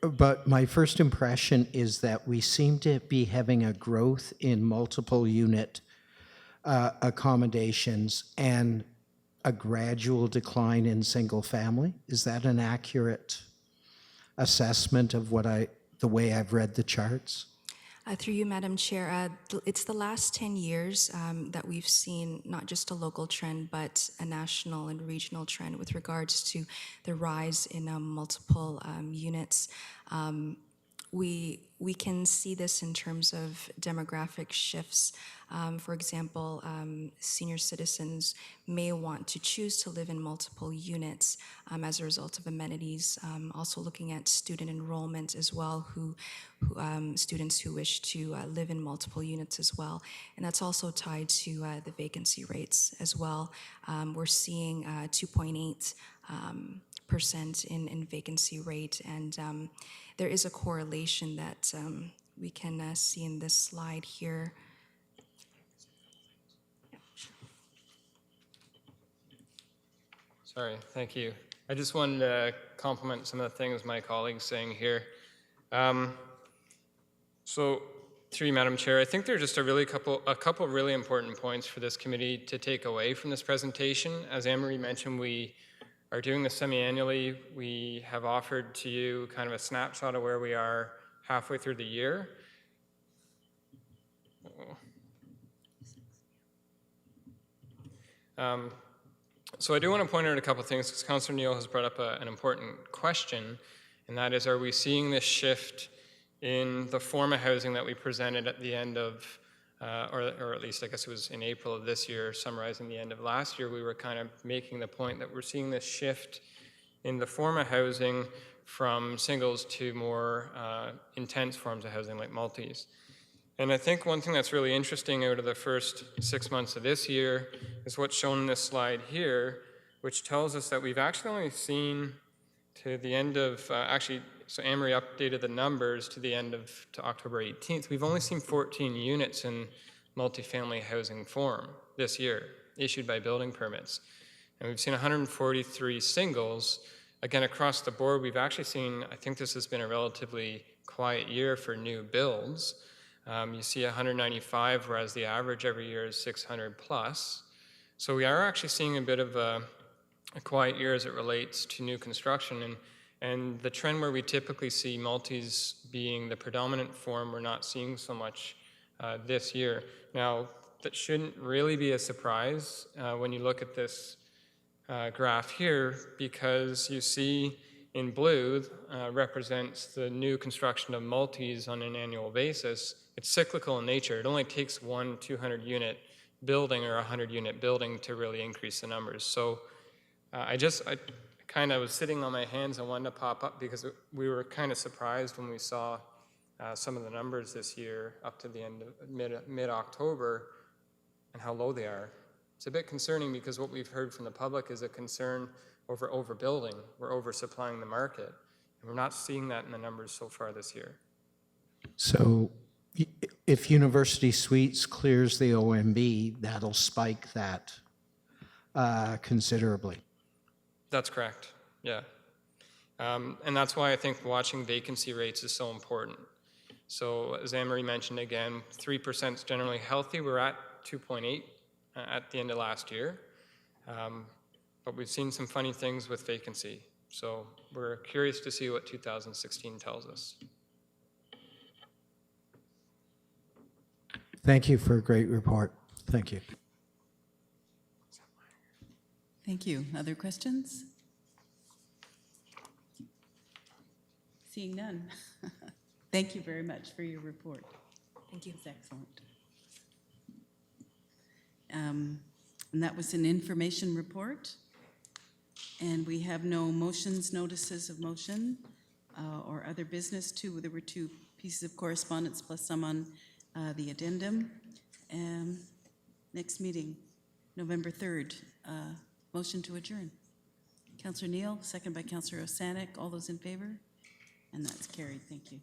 but my first impression is that we seem to be having a growth in multiple unit accommodations and a gradual decline in single family. Is that an accurate assessment of the way I've read the charts? Through you, Madam Chair, it's the last 10 years that we've seen not just a local trend, but a national and regional trend with regards to the rise in multiple units. We can see this in terms of demographic shifts. For example, senior citizens may want to choose to live in multiple units as a result of amenities. Also looking at student enrollment as well, students who wish to live in multiple units as well. And that's also tied to the vacancy rates as well. We're seeing 2.8% in vacancy rate, and there is a correlation that we can see in this slide here. Sorry, thank you. I just wanted to compliment some of the things my colleagues saying here. So, through you, Madam Chair, I think there are just a couple really important points for this committee to take away from this presentation. As Anne-Marie mentioned, we are doing this semi-annually. We have offered to you kind of a snapshot of where we are halfway through the year. So I do want to point out a couple things because Councillor Neal has brought up an important question, and that is, are we seeing this shift in the form of housing that we presented at the end of, or at least I guess it was in April of this year, summarizing the end of last year, we were kind of making the point that we're seeing this shift in the form of housing from singles to more intense forms of housing like multis. And I think one thing that's really interesting out of the first 6 months of this year is what's shown in this slide here, which tells us that we've actually only seen to the end of, so Anne-Marie updated the numbers to the end of, to October 18th. We've only seen 14 units in multifamily housing form this year, issued by building permits. And we've seen 143 singles. Again, across the board, we've actually seen, I think this has been a relatively quiet year for new builds. You see 195, whereas the average every year is 600 plus. So we are actually seeing a bit of a quiet year as it relates to new construction. And the trend where we typically see multis being the predominant form, we're not seeing so much this year. Now, that shouldn't really be a surprise when you look at this graph here, because you see in blue represents the new construction of multis on an annual basis. It's cyclical in nature. It only takes one 200-unit building or 100-unit building to really increase the numbers. So I kind of was sitting on my hands and wanted to pop up because we were kind of surprised when we saw some of the numbers this year up to the end of mid-October and how low they are. It's a bit concerning because what we've heard from the public is a concern over overbuilding. We're oversupplying the market, and we're not seeing that in the numbers so far this year. So if University Suites clears the OMB, that'll spike that considerably. That's correct, yeah. And that's why I think watching vacancy rates is so important. So as Anne-Marie mentioned again, 3% is generally healthy. We're at 2.8 at the end of last year. But we've seen some funny things with vacancy. So we're curious to see what 2016 tells us. Thank you for a great report. Thank you. Thank you. Other questions? Seeing none. Thank you very much for your report. Thank you. It's excellent. And that was an information report. And we have no motions, notices of motion, or other business. There were 2 pieces of correspondence plus some on the addendum. Next meeting, November 3rd. Motion to adjourn. Councillor Neal, second by Councillor Osanek. All those in favor? And that's carried. Thank you.